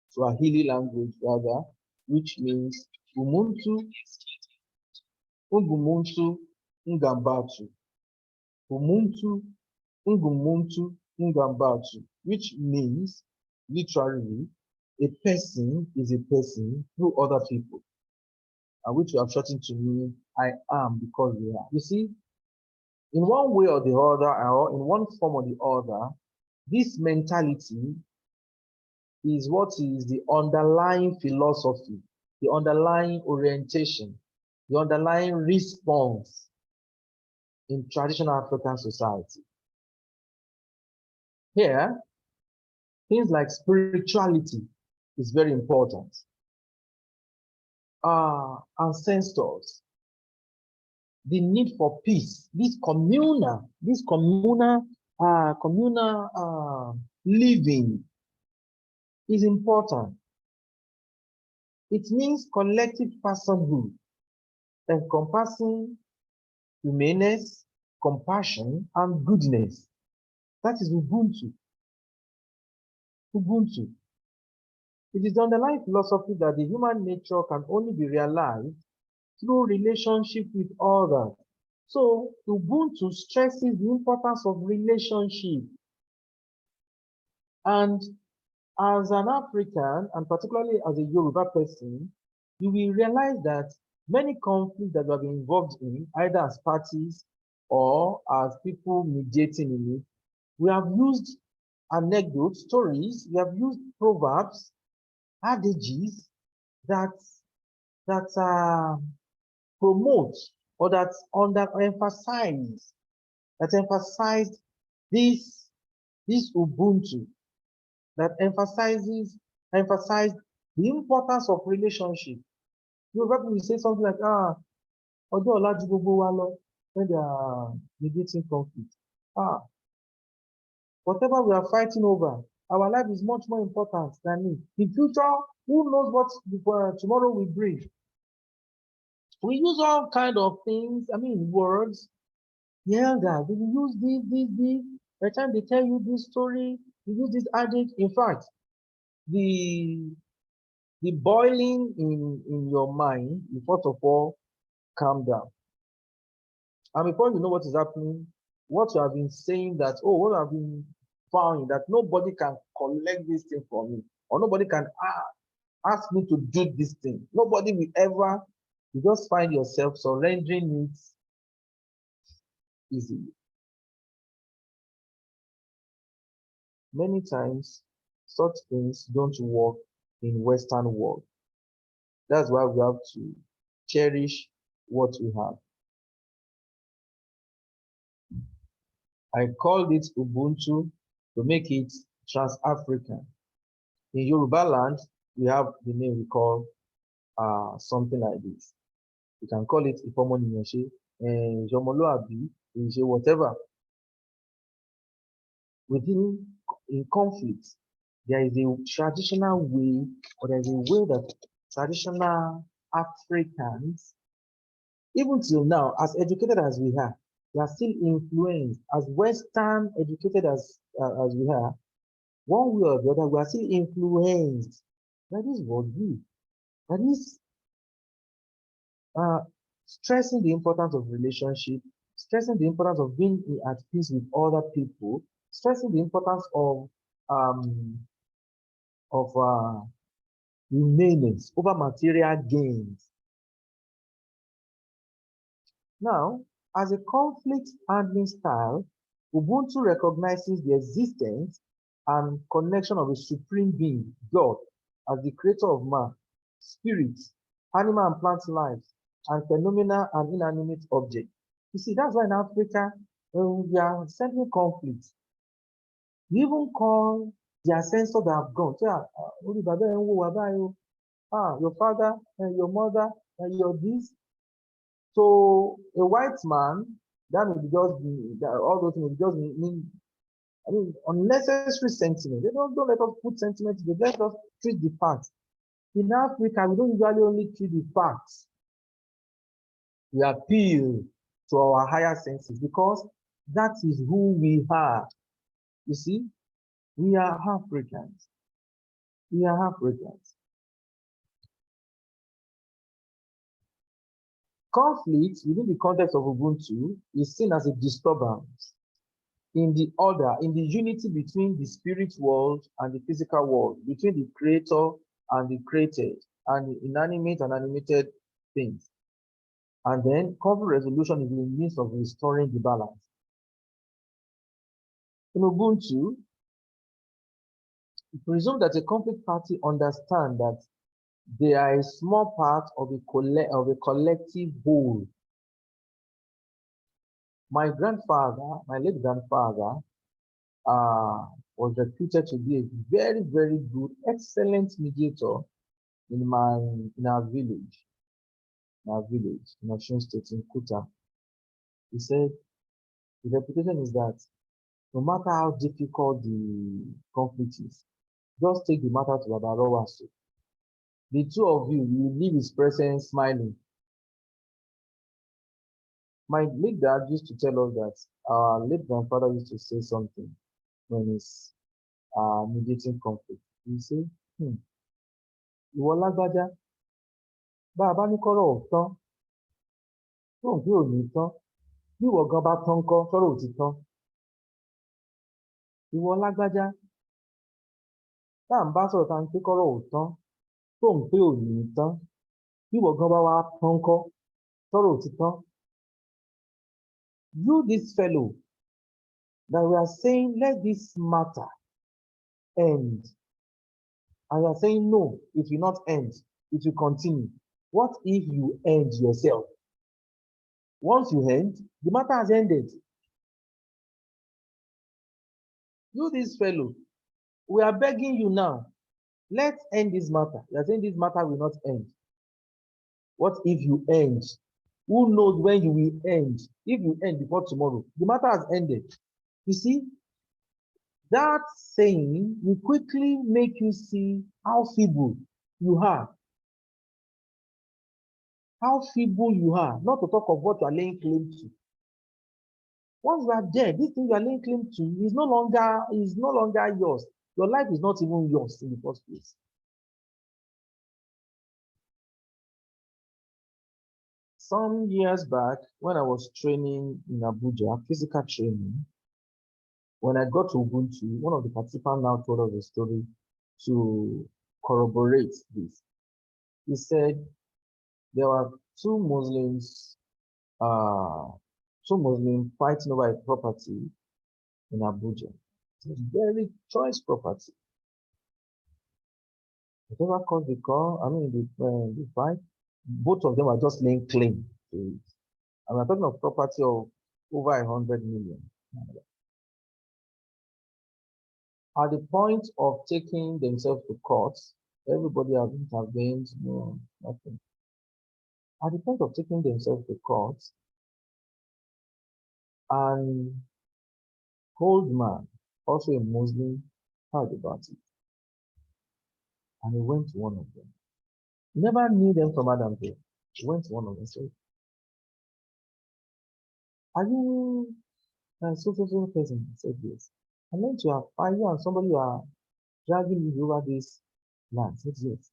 Swahili language rather, which means Umuntu, Ungumuntu, Ngambatu. Umuntu, Ungumuntu, Ngambatu, which means literally a person is a person through other people, which we have shortened to mean I am because we are. You see, in one way or the other, or in one form or the other, this mentality is what is the underlying philosophy, the underlying orientation, the underlying response in traditional African society. Here, things like spirituality is very important. Ancestors, the need for peace, this communal living is important. It means collective personhood, encompassing humaneness, compassion, and goodness. That is Ubuntu. Ubuntu. It is the underlying philosophy that the human nature can only be realized through relationship with others. So Ubuntu stresses the importance of relationship. And as an African, and particularly as a Yoruba person, you will realize that many conflicts that we have been involved in, either as parties or as people mediating in it, we have used anecdotes, stories, we have used proverbs, adages that promote or that emphasize this Ubuntu, that emphasize the importance of relationship. You will say something like, when they are mediating conflict. Whatever we are fighting over, our life is much more important than it. In future, who knows what tomorrow will bring? We use all kind of things, words. The elders, they will use this. By the time they tell you this story, you use this adage. In fact, the boiling in your mind, you first of all calm down. And before you know what is happening, what you have been saying that, what I've been found that nobody can collect this thing from me, or nobody can ask me to do this thing. Nobody will ever, you just find yourself surrendering it easily. Many times, such things don't work in Western world. That's why we have to cherish what we have. I called it Ubuntu to make it trans-African. In Yoruba land, we have the name we call something like this. You can call it Ifomoniyanse, Jomoloabi, whatever. In conflict, there is a traditional way, or there is a way that traditional Africans Even till now, as educated as we are still influenced, as Western educated as we are, one way or the other, we are still influenced by this worldview. That is stressing the importance of relationship, stressing the importance of being at peace with other people, stressing the importance of um, remainings over material gains. Now, as a conflict handling style, Ubuntu recognizes the existence and connection of a supreme being, God, as the creator of man, spirits, animal and plant lives, and phenomena and inanimate objects. You see, that's why in Africa, when we are settling conflicts, we even call the ancestors that have gone. Your father, and your mother, and your this. So a white man, that may be just all those things just mean, I mean, unnecessary sentiment. They don't let us put sentiment, they let us treat the facts. In Africa, we don't usually only treat the facts. We appeal to our higher senses because that is who we are. You see, we are Africans. We are Africans. Conflict within the context of Ubuntu is seen as a disturbance in the order, in the unity between the spirit world and the physical world, between the creator and the created, and the inanimate and animated things. And then conflict resolution is the means of restoring the balance. In Ubuntu, we presume that a conflict party understands that they are a small part of a collective whole. My grandfather, my late grandfather, was reputed to be a very, very good, excellent mediator in our village, in Osun State, in Kuta. He said, the reputation is that no matter how difficult the conflict is, just take the matter to Baba. The two of you will leave his presence smiling. My late dad used to tell us that our late grandfather used to say something when he's mediating conflict. He say, ìwọ lágbájá, bá a bá ní kọ́rọ̀ ò tán, tó ń gbé òní tán, bí ìwọ gan bá tán kọ́, sọ́rọ̀ ò ti tán. Ìwọ lágbájá, tá à ń bá sọ̀rọ̀ tá à ń pé kọ́rọ̀ ò tán, tó ń pé òní tán, bí ìwọ gan bá wá tán kọ́, sọ́rọ̀ ò ti tán. You, this fellow, that we are saying, let this matter end. And you are saying, no, it will not end. It will continue. What if you end yourself? Once you end, the matter has ended. You, this fellow, we are begging you now, let's end this matter. You are saying this matter will not end. What if you end? Who knows when you will end? If you end before tomorrow, the matter has ended. You see, that saying will quickly make you see how feeble you are. How feeble you are, not to talk of what you are laying claim to. Once you are dead, this thing you are laying claim to is no longer yours. Your life is not even yours in the first place. Some years back, when I was training in Abuja, physical training, when I got to Ubuntu, one of the participants now told us a story to corroborate this. He said there were two Muslims fighting over a property in Abuja. It's a very choice property. Whatever caused the fight, both of them are just laying claim to it. And we're talking of property of over 100 million. At the point of taking themselves to court, everybody has intervened, no, nothing. At the point of taking themselves to court, an old man, also a Muslim, heard about it. And he went to one of them. He never knew them from Adam. He went to one of them and said, are you so person? I said, yes. And then to have, are you and somebody who are dragging me over this land? I said, yes.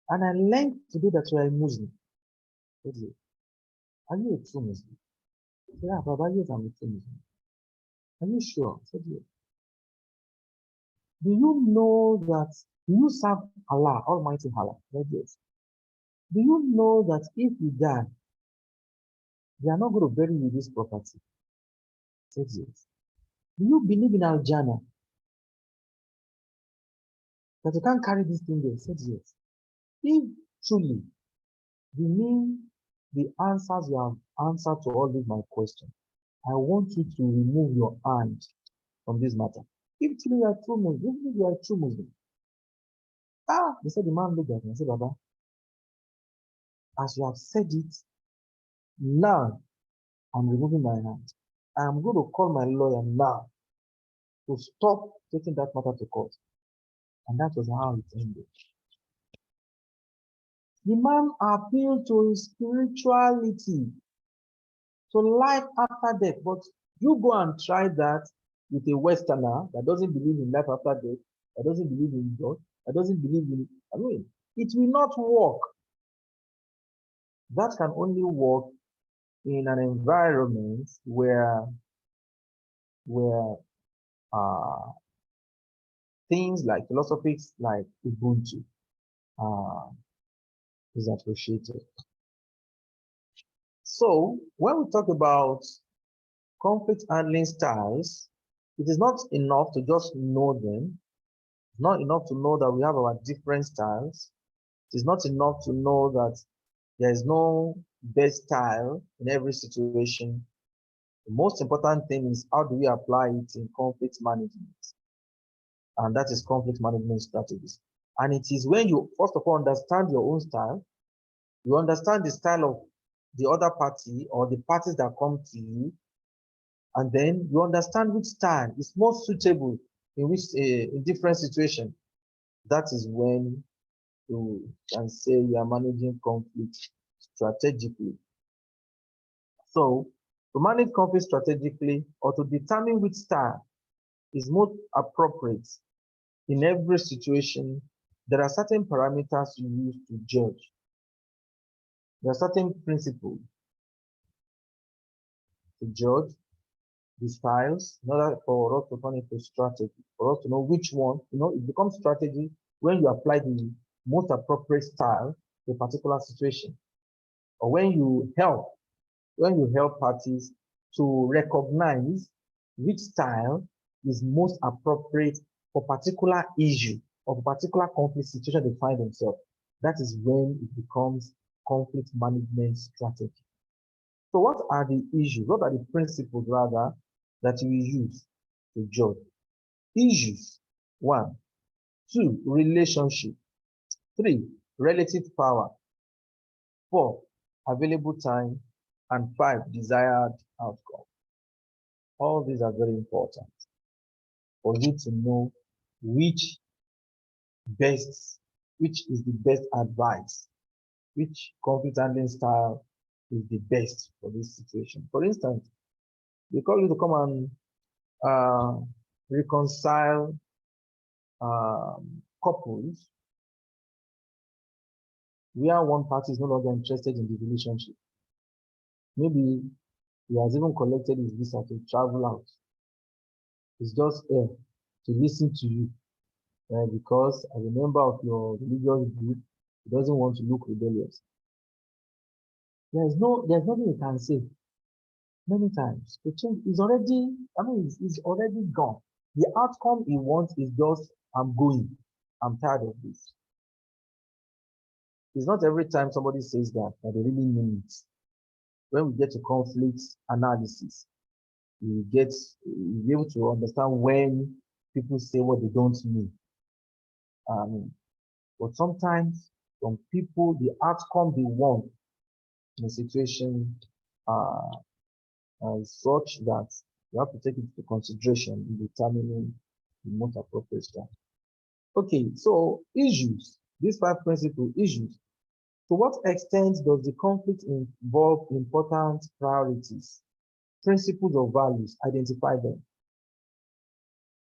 And I learned today that you are a Muslim. I said, yes. Are you a true Muslim? I said, yeah, Baba, yes, I'm a true Muslim. Are you sure? I said, yes. Do you know that you serve Allah, Almighty Allah? I said, yes. Do you know that if you die, they are not going to bury you with this property? I said, yes. Do you believe in Al Jannah? That you can't carry this thing there? I said, yes. If truly you mean the answers you have answered to all these my questions, I want you to remove your hand from this matter. If truly you are true Muslim, if you are a true Muslim. They said the man looked at me and said, Baba, as you have said it, now I'm removing my hand. I am going to call my lawyer now to stop taking that matter to court. And that was how it ended. The man appealed to his spirituality, to life after death. But you go and try that with a Westerner that doesn't believe in life after death, that doesn't believe in God, that doesn't believe in, it will not work. That can only work in an environment where things like philosophies like ubuntu is appreciated. So when we talk about conflict handling styles, it is not enough to just know them. It's not enough to know that we have our different styles. It is not enough to know that there is no best style in every situation. The most important thing is how do we apply it in conflict management? And that is conflict management strategies. And it is when you, first of all, understand your own style, you understand the style of the other party or the parties that come to you, and then you understand which style is most suitable in which in different situations. That is when you can say you are managing conflict strategically. So to manage conflict strategically or to determine which style is most appropriate in every situation, there are certain parameters you use to judge. There are certain principles to judge the styles in order for us to turn into strategy, for us to know which one, it becomes strategy when you apply the most appropriate style to a particular situation, or when you help parties to recognize which style is most appropriate for particular issue or particular conflict situation they find themselves. That is when it becomes conflict management strategy. So what are the issues? What are the principles rather that you use to judge? Issues. 1. 2. Relationship. 3. Relative power. 4. Available time. And 5. Desired outcome. All these are very important for you to know which is the best advice, which conflict handling style is the best for this situation. For instance, they call you to come and reconcile couples where one party is no longer interested in the relationship. Maybe he has even collected his visa to travel out. He's just here to listen to you because as a member of your religious group, he doesn't want to look rebellious. There's nothing you can say. Many times the change is already, it's already gone. The outcome he wants is just, I'm going. I'm tired of this. It's not every time somebody says that they really mean it. When we get to conflict analysis, you'll be able to understand when people say what they don't mean. But sometimes from people, the outcome they want in a situation is such that you have to take it into consideration in determining the most appropriate style. Okay, so issues, these 5 principal issues. To what extent does the conflict involve important priorities? principles or values, identify them.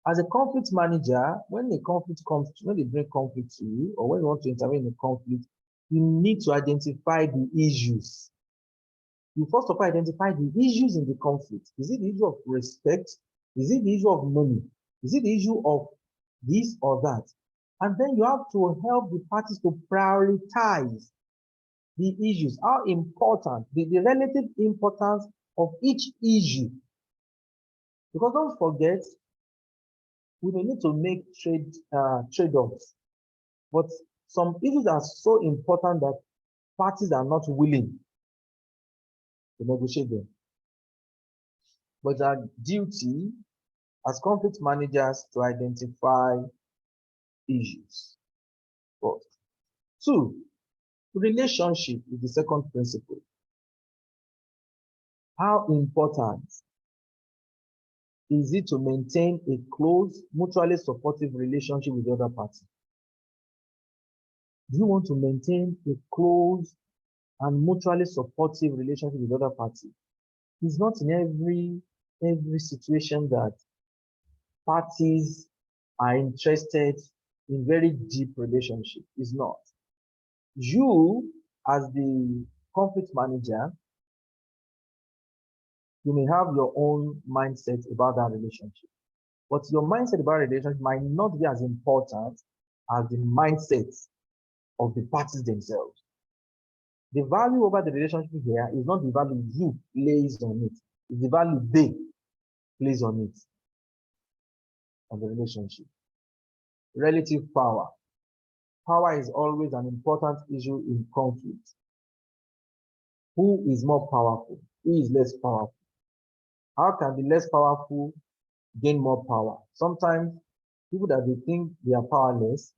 As a conflict manager, when a conflict comes, when they bring conflict to you, or when you want to intervene in a conflict, you need to identify the issues. You first of all identify the issues in the conflict. Is it the issue of respect? Is it the issue of money? Is it the issue of this or that? And then you have to help the parties to prioritize the issues, how important, the relative importance of each issue. Because don't forget, we may need to make trade-offs, but some issues are so important that parties are not willing to negotiate them. But it's our duty as conflict managers to identify issues first. 2, relationship is the second principle. How important is it to maintain a close, mutually supportive relationship with the other party? Do you want to maintain a close and mutually supportive relationship with the other party? It's not in every situation that parties are interested in very deep relationship. It's not. You, as the conflict manager, you may have your own mindset about that relationship. But your mindset about a relationship might not be as important as the mindset of the parties themselves. The value over the relationship here is not the value you place on it, it's the value they place on it, on the relationship. Relative power. Power is always an important issue in conflict. Who is more powerful? Who is less powerful? How can the less powerful gain more power? Sometimes people that they think they are powerless,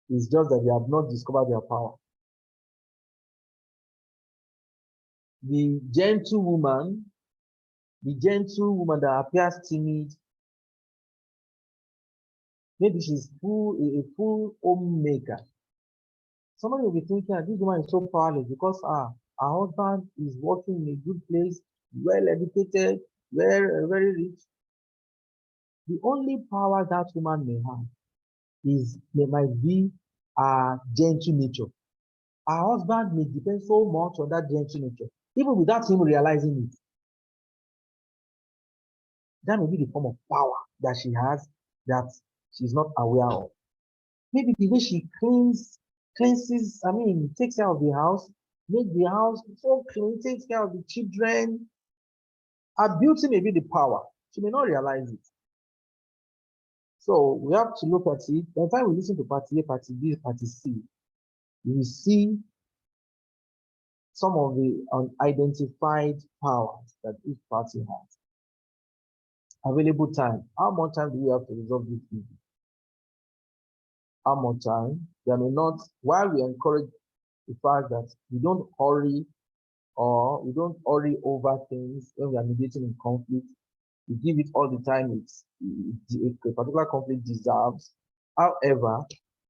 it's just that they have not discovered their power. The gentle woman that appears timid, maybe she's a full homemaker. Somebody will be thinking that this woman is so powerless because her husband is working in a good place, well educated, very rich. The only power that woman may have might be her gentle nature. Her husband may depend so much on that gentle nature, even without him realizing it. That may be the form of power that she has that she's not aware of. Maybe the way she cleanses, takes care of the house, make the house so clean, takes care of the children. Her beauty may be the power. She may not realize it. So we have to look at it. By the time we listen to party A, party B, party C, we see some of the unidentified powers that each party has. Available time. How much time do we have to resolve this issue? How much time? There may not, while we encourage the fact that we don't hurry or we don't hurry over things when we are mediating in conflict, we give it all the time a particular conflict deserves. However,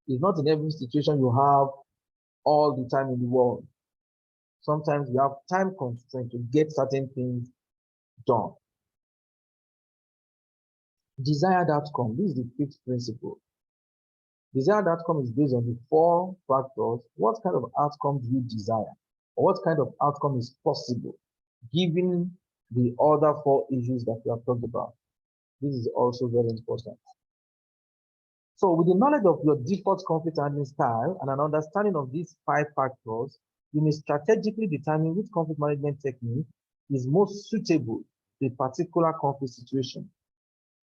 it's not in every situation you have all the time in the world. Sometimes you have time constraints to get certain things done. Desired outcome. This is the 5th principle. Desired outcome is based on the 4 factors. What kind of outcome do you desire? Or what kind of outcome is possible given the other 4 issues that we have talked about? This is also very important. So with the knowledge of your default conflict handling style and an understanding of these 5 factors, you may strategically determine which conflict management technique is most suitable to a particular conflict situation.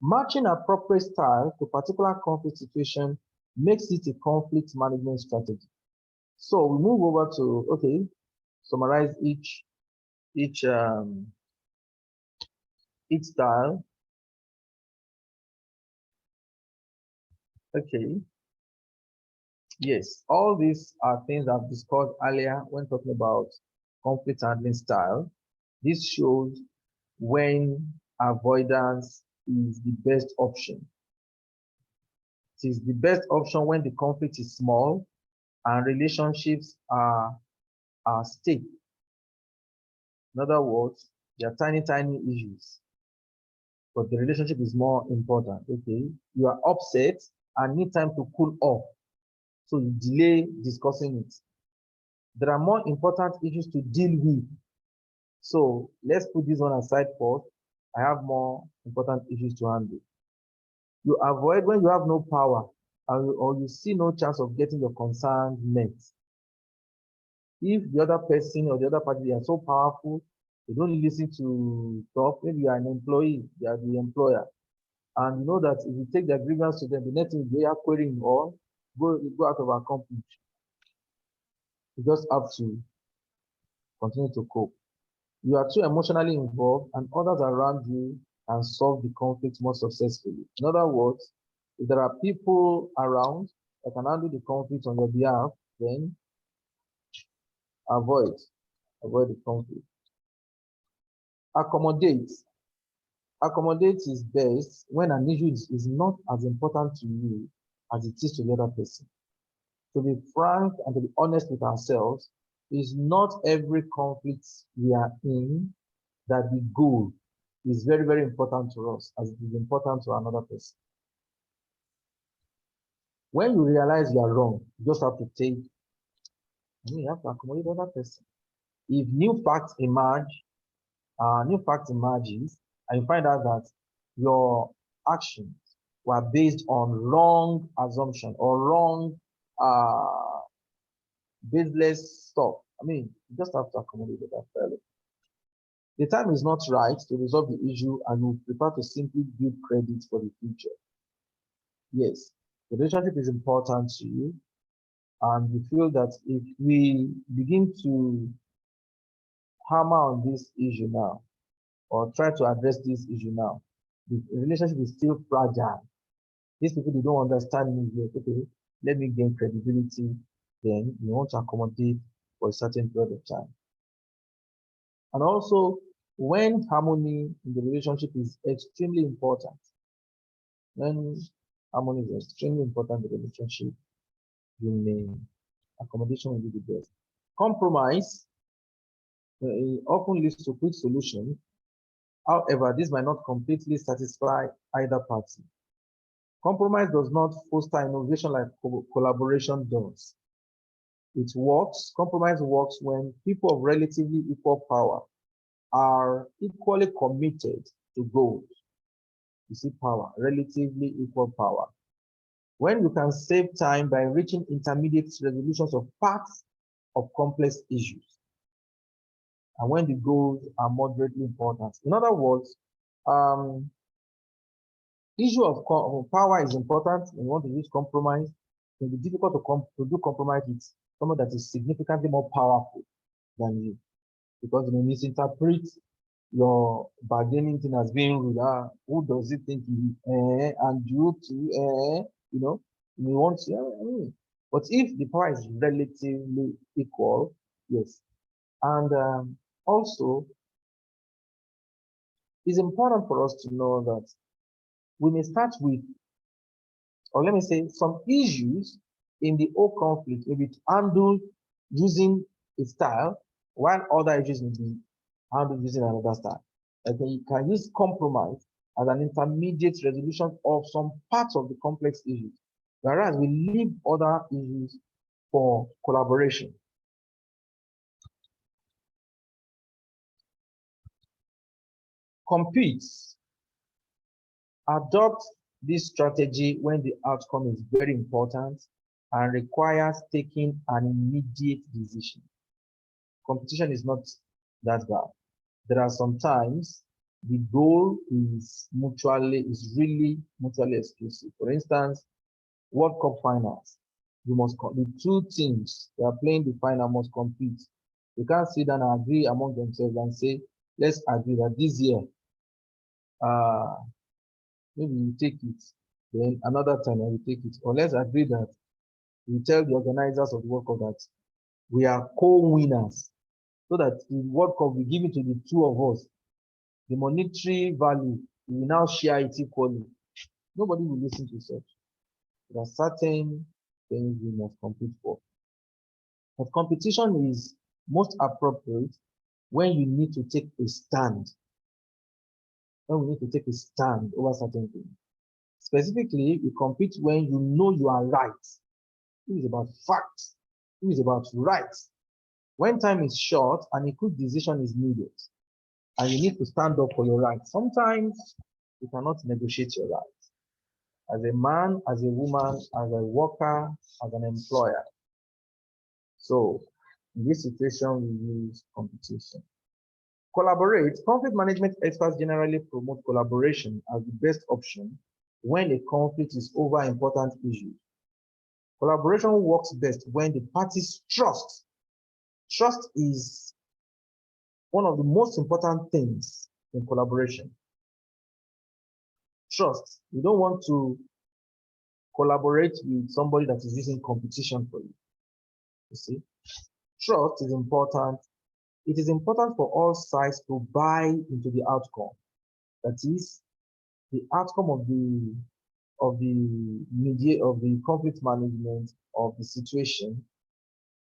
Matching appropriate style to particular conflict situation makes it a conflict management strategy. So we move over to, summarize each style. Okay. Yes, all these are things I've discussed earlier when talking about conflict handling style. This shows when avoidance is the best option. It is the best option when the conflict is small and relationships are stable. In other words, They are tiny, tiny issues, but the relationship is more important. Okay, you are upset and need time to cool off, so you delay discussing it. There are more important issues to deal with, so let's put this one aside first. I have more important issues to handle. You avoid when you have no power or you see no chance of getting your concerns met. If the other person or the other party are so powerful, they don't listen to talk. Maybe you are an employee, they are the employer, and you know that if you take their grievance to them, the next thing they are querying or go out of our company. You just have to continue to cope. You are too emotionally involved, and others around you can solve the conflict more successfully. In other words, if there are people around that can handle the conflict on your behalf, then avoid the conflict. Accommodate. Accommodate is best when an issue is not as important to you as it is to the other person. To be frank and to be honest with ourselves, is not every conflict we are in that the goal is very, very important to us as it is important to another person. When you realize you are wrong, you just have to you have to accommodate the other person. If new facts emerges, and you find out that your actions were based on wrong assumption or wrong baseless stuff, you just have to accommodate that fairly. The time is not right to resolve the issue, and you prefer to simply build credit for the future. Yes, the relationship is important to you, and you feel that if we begin to hammer on this issue now, or try to address this issue now, the relationship is still fragile. These people, they don't understand me yet. Okay, let me gain credibility. Then you want to accommodate for a certain period of time. And also, when harmony in the relationship is extremely important, when harmony is extremely important in the relationship, you may accommodation will be the best. Compromise often leads to quick solution. However, this might not completely satisfy either party. Compromise does not foster innovation like collaboration does. Compromise works when people of relatively equal power are equally committed to goals. You see power, relatively equal power. When you can save time by reaching intermediate resolutions of parts of complex issues, and when the goals are moderately important. In other words, issue of power is important. When you want to use compromise, it can be difficult to do compromise with someone that is significantly more powerful than you, because you misinterpret your bargaining thing as being rude. Who does it think he is? And you too, you want to, but if the power is relatively equal, yes. And also, it's important for us to know that we may start with, or let me say, some issues in the whole conflict may be handled using a style, while other issues may be handled using another style. And then you can use compromise as an intermediate resolution of some parts of the complex issues, whereas we leave other issues for collaboration. Compete. Adopt this strategy when the outcome is very important and requires taking an immediate decision. Competition is not that bad. There are sometimes the goal is really mutually exclusive. For instance, World Cup finals. The two teams that are playing the final must compete. They can't sit down and agree among themselves and say, let's agree that this year, maybe we take it, then another time I will take it. Or let's agree that we tell the organizers of the World Cup that we are co-winners, so that the World Cup we give it to the two of us. The monetary value, we will now share it equally. Nobody will listen to such. There are certain things we must compete for. But competition is most appropriate when you need to take a stand, when we need to take a stand over certain things. Specifically, we compete when you know you are right. It is about facts. It is about rights. When time is short and a quick decision is needed, and you need to stand up for your rights, sometimes you cannot negotiate your rights. As a man, as a woman, as a worker, as an employer. So, in this situation, we use competition. Collaborate. Conflict management experts generally promote collaboration as the best option when a conflict is over important issues. Collaboration works best when the parties trust. Trust is one of the most important things in collaboration. Trust. You don't want to collaborate with somebody that is using competition for you. You see, trust is important. It is important for all sides to buy into the outcome. That is, the outcome of the conflict management of the situation.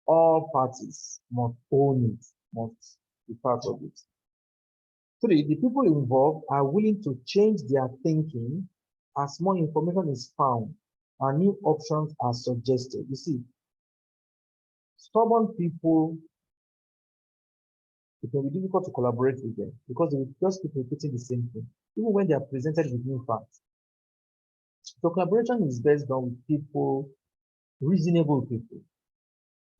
All parties must own it, must be part of it. 3, the people involved are willing to change their thinking as more information is found and new options are suggested. You see, stubborn people, it can be difficult to collaborate with them because they will just keep repeating the same thing, even when they are presented with new facts. So collaboration is best done with people, reasonable people,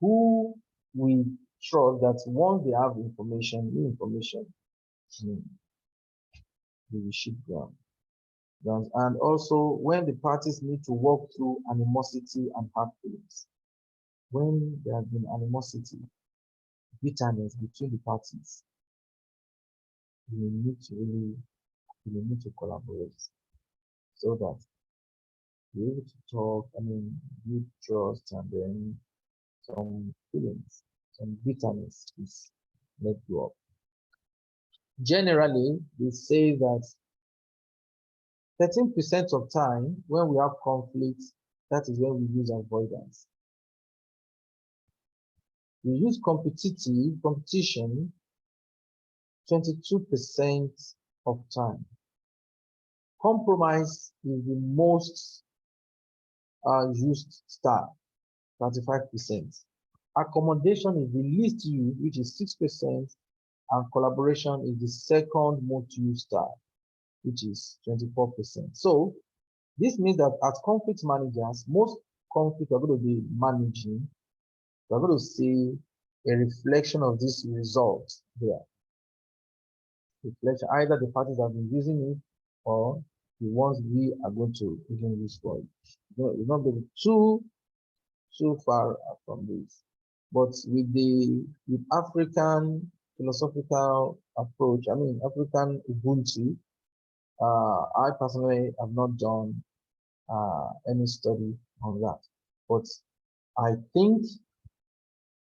who we trust that once they have information, new information, they will shift ground. And also when the parties need to work through animosity and hard feelings. When there has been animosity, bitterness between the parties, we need to collaborate so that we're able to talk, build trust, and then some feelings, some bitterness is let go of. Generally, we say that 13% of time when we have conflict, that is when we use avoidance. We use competition 22% of time. Compromise is the most used style, 35%. Accommodation is the least used, which is 6%, and collaboration is the second most used style, which is 24%. So this means that as conflict managers, most conflicts are going to be managing. We're going to see a reflection of this result here. Reflection, either the parties have been using it or the ones we are going to even use for it. We're not going too far from this. But with African philosophical approach, African ubuntu, I personally have not done any study on that. But I think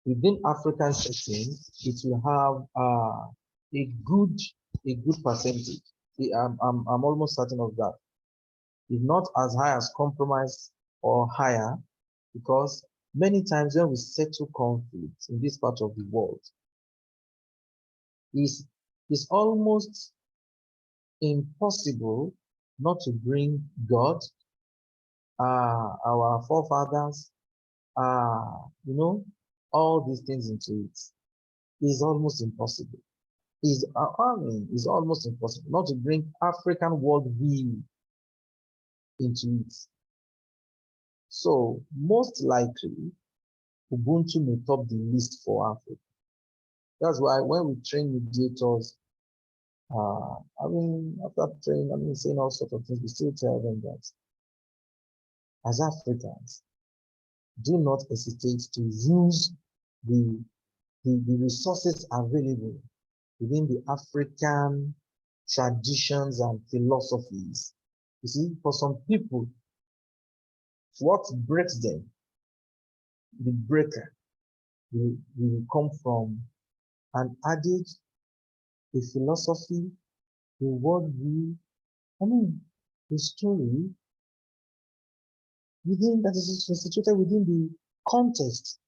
within African setting, it will have a good percentage. I'm almost certain of that. It's not as high as compromise or higher, because many times when we settle conflicts in this part of the world, it's almost impossible not to bring God, our forefathers, all these things into it. It's almost impossible. It's almost impossible not to bring African worldview into it. So most likely, Ubuntu may top the list for Africa. That's why when we train mediators, after training, saying all sorts of things, we still tell them that as Africans, do not hesitate to use the resources available within the African traditions and philosophies. You see, for some people, what breaks them, the breaker, will come from an adage, a philosophy, a worldview, a story that is situated within the context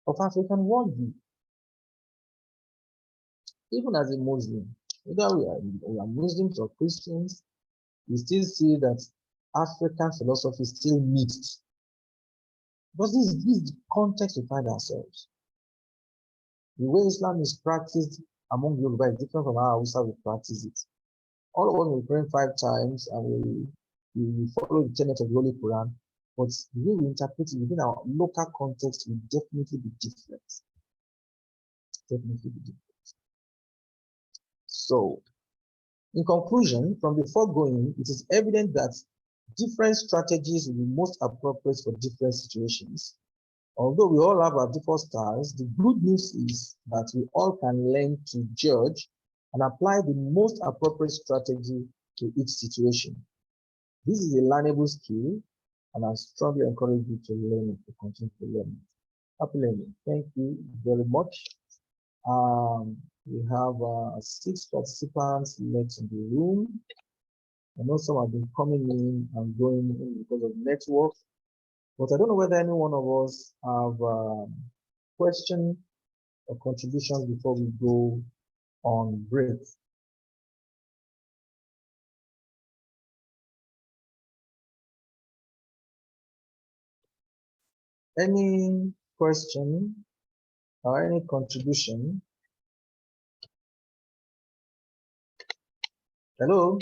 of African worldview. even as a Muslim, whether we are Muslims or Christians, we still see that African philosophy is still mixed. But this is the context we find ourselves. The way Islam is practiced among Yoruba is different from how Hausa will practice it. All of us will pray 5 times and we follow the tenet of the Holy Quran, but the way we interpret it within our local context will definitely be different. Definitely be different. So, in conclusion, from the foregoing, it is evident that different strategies will be most appropriate for different situations. Although we all have our default styles, the good news is that we all can learn to judge and apply the most appropriate strategy to each situation. This is a learnable skill, and I strongly encourage you to learn it, to continue to learn it. Happy learning. Thank you very much. We have 6 participants left in the room. I know some have been coming in and going in because of network, but I don't know whether any one of us have questions or contributions before we go on break. Any question or any contribution? Hello?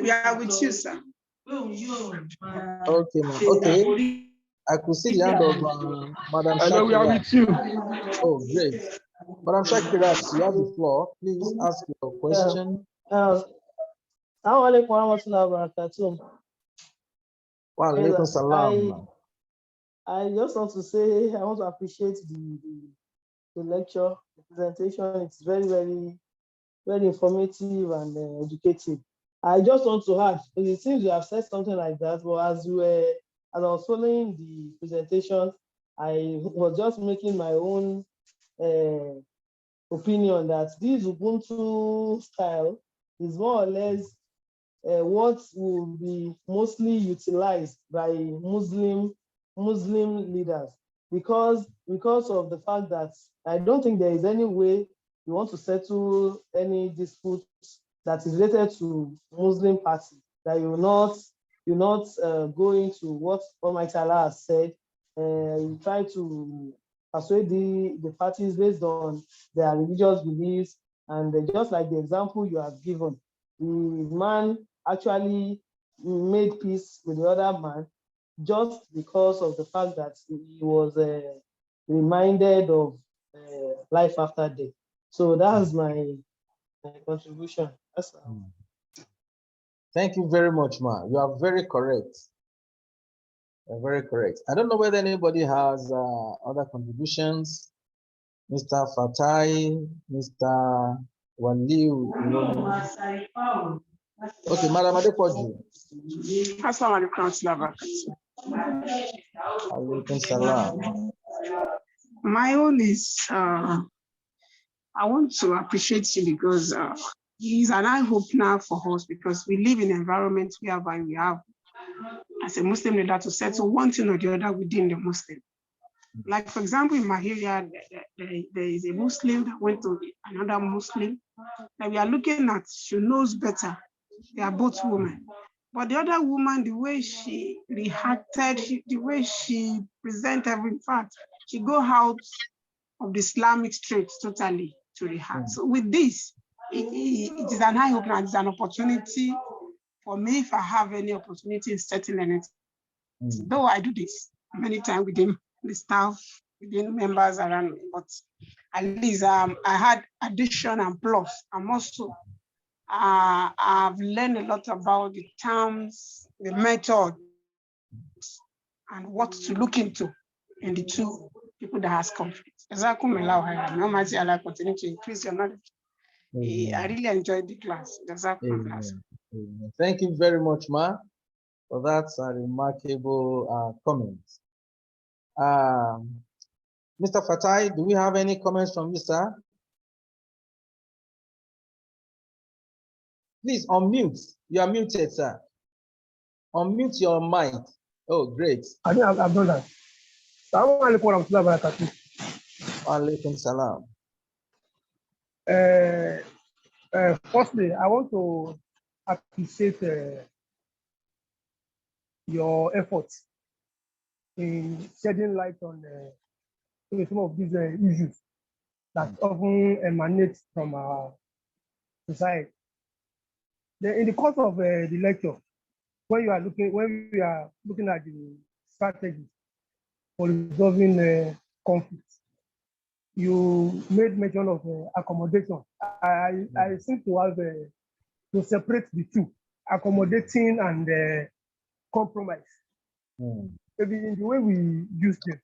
We are with you, sir.
Okay, ma'am. Okay. I could see the hand of Madam
I know we are
Shakira.
with you.
Oh, great. Madam Shakira, you have the floor. Please ask your question.
Assalamu alaikum warahmatullahi wabarakatuh.
Wa alaikum salam.
I just want to say I want to appreciate the lecture, the presentation. It's very, very, very informative and educative. I just want to add, because it seems you have said something like that, but as I was following the presentation, I was just making my own opinion that this Ubuntu style is more or less what will be mostly utilized by Muslim leaders, because of the fact that I don't think there is any way you want to settle any dispute that is related to Muslim party, that you're not go into what Almighty Allah has said. You try to persuade the parties based on their religious beliefs, and just like the example you have given, the man actually made peace with the other man just because of the fact that he was reminded of life after death. So that's my contribution. That's
Thank you very much, ma. You are very correct. Very correct. I don't know whether anybody has other contributions. Mr. Fatai, Mr. Waliu. Okay, Madam Adepoju.
Assalamu alaikum.
Alaikum salam.
My own is, I want to appreciate you because he's an eye opener for us, because we live in an environment whereby we have, as a Muslim leader, to settle one thing or the other within the Muslim. Like, for example, in my area, there is a Muslim that went to another Muslim that we are looking at. She knows better. They are both women. But the other woman, the way she reacted, the way she presented, in fact, she go out of the Islamic street totally to react. So with this, it is an eye opener. It's an opportunity for me, if I have any opportunity in settling it. Though I do this many times within the staff, within members around me, but at least I had addition and plus. I'm also, I've learned a lot about the terms, the method, and what to look into in the two people that has conflict. Almighty Allah continue to increase your knowledge. I really enjoyed the class.
Thank you very much, ma, for that remarkable comment. Mr. Fatai, do we have any comments from you, sir? Please unmute. You are muted, sir. Unmute your mic. Oh, great.
I think I've done that. Assalamu alaikum warahmatullahi wabarakatuh.
Alaikum salam.
Firstly, I want to appreciate your efforts in shedding light on some of these issues that often emanate from our society. Then in the course of the lecture, when we are looking at the strategy for resolving conflicts, you made mention of accommodation. I seem to have to separate the two, accommodating and compromise. Maybe in the way we use them,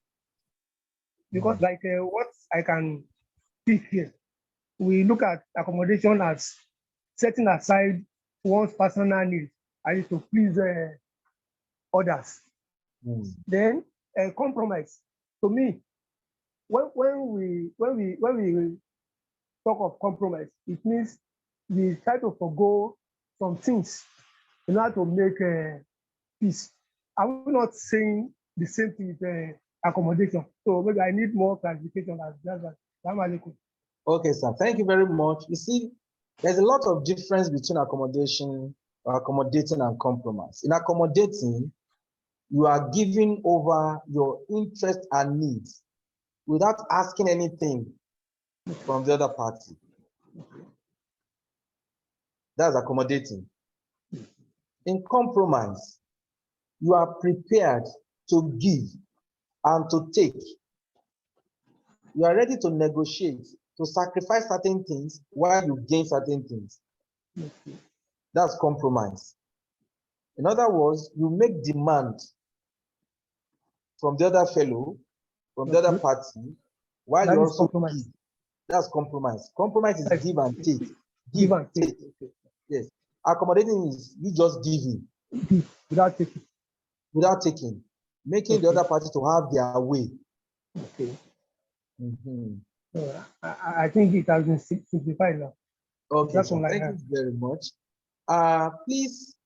because like what I can see here, we look at accommodation as setting aside one's personal needs and to please others. Then compromise. To me, when we talk of compromise, it means we try to forgo some things in order to make peace. I'm not saying the same thing with accommodation. So maybe I need more clarification as that.
Okay, sir. Thank you very much. You see, there's a lot of difference between accommodating and compromise. In accommodating, you are giving over your interests and needs without asking anything from the other party. That's accommodating. In compromise, you are prepared to give and to take. You are ready to negotiate, to sacrifice certain things while you gain certain things. That's compromise. In other words, you make demand from the other fellow, from the other party, while you also give. That's compromise. Compromise is give and take. Give and take. Yes. Accommodating is you just giving.
Without taking.
Without taking. Making the other party to have their way.
Okay. I think it has been simplified now.
Okay, so thank you very much. Please,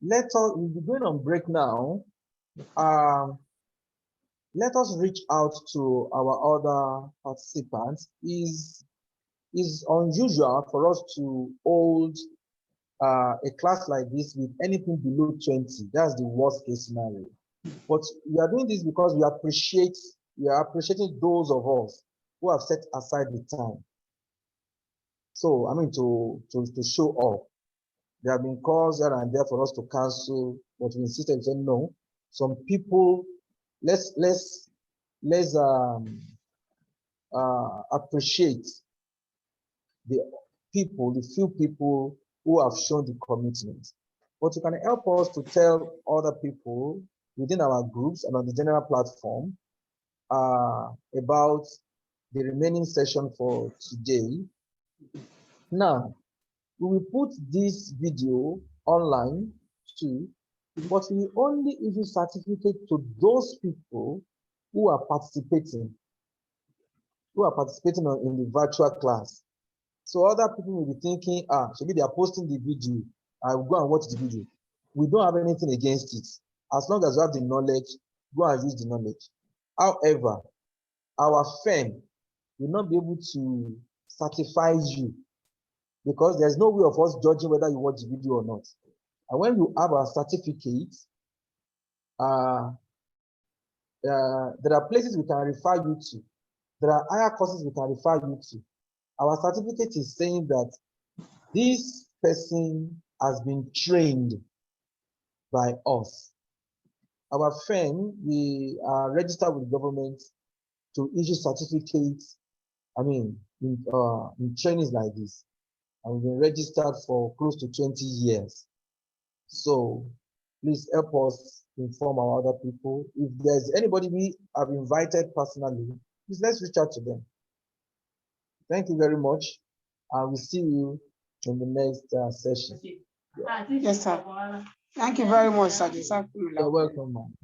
we'll be going on break now. Let us reach out to our other participants. It's unusual for us to hold a class like this with anything below 20. That's the worst case scenario. But we are doing this because we are appreciating those of us who have set aside the time. So, I mean, to show up. There have been calls here and there for us to cancel, but we insisted and said no. Some people, let's appreciate the few people who have shown the commitment. But you can help us to tell other people within our groups and on the general platform about the remaining session for today. Now, we will put this video online too, but we only issue certificate to those people who are participating in the virtual class. So other people will be thinking, maybe they are posting the video, I will go and watch the video. We don't have anything against it. As long as you have the knowledge, go and use the knowledge. However, our firm will not be able to certify you because there's no way of us judging whether you watch the video or not. And when you have a certificate, there are places we can refer you to. There are higher courses we can refer you to. Our certificate is saying that this person has been trained by us. Our firm, we are registered with the government to issue certificates, in trainings like this. And we've been registered for close to 20 years. So please help us inform our other people. If there's anybody we have invited personally, please let's reach out to them. Thank you very much. I will see you in the next session.
Yes, sir. Thank you very much, sir.
You're welcome, ma'am.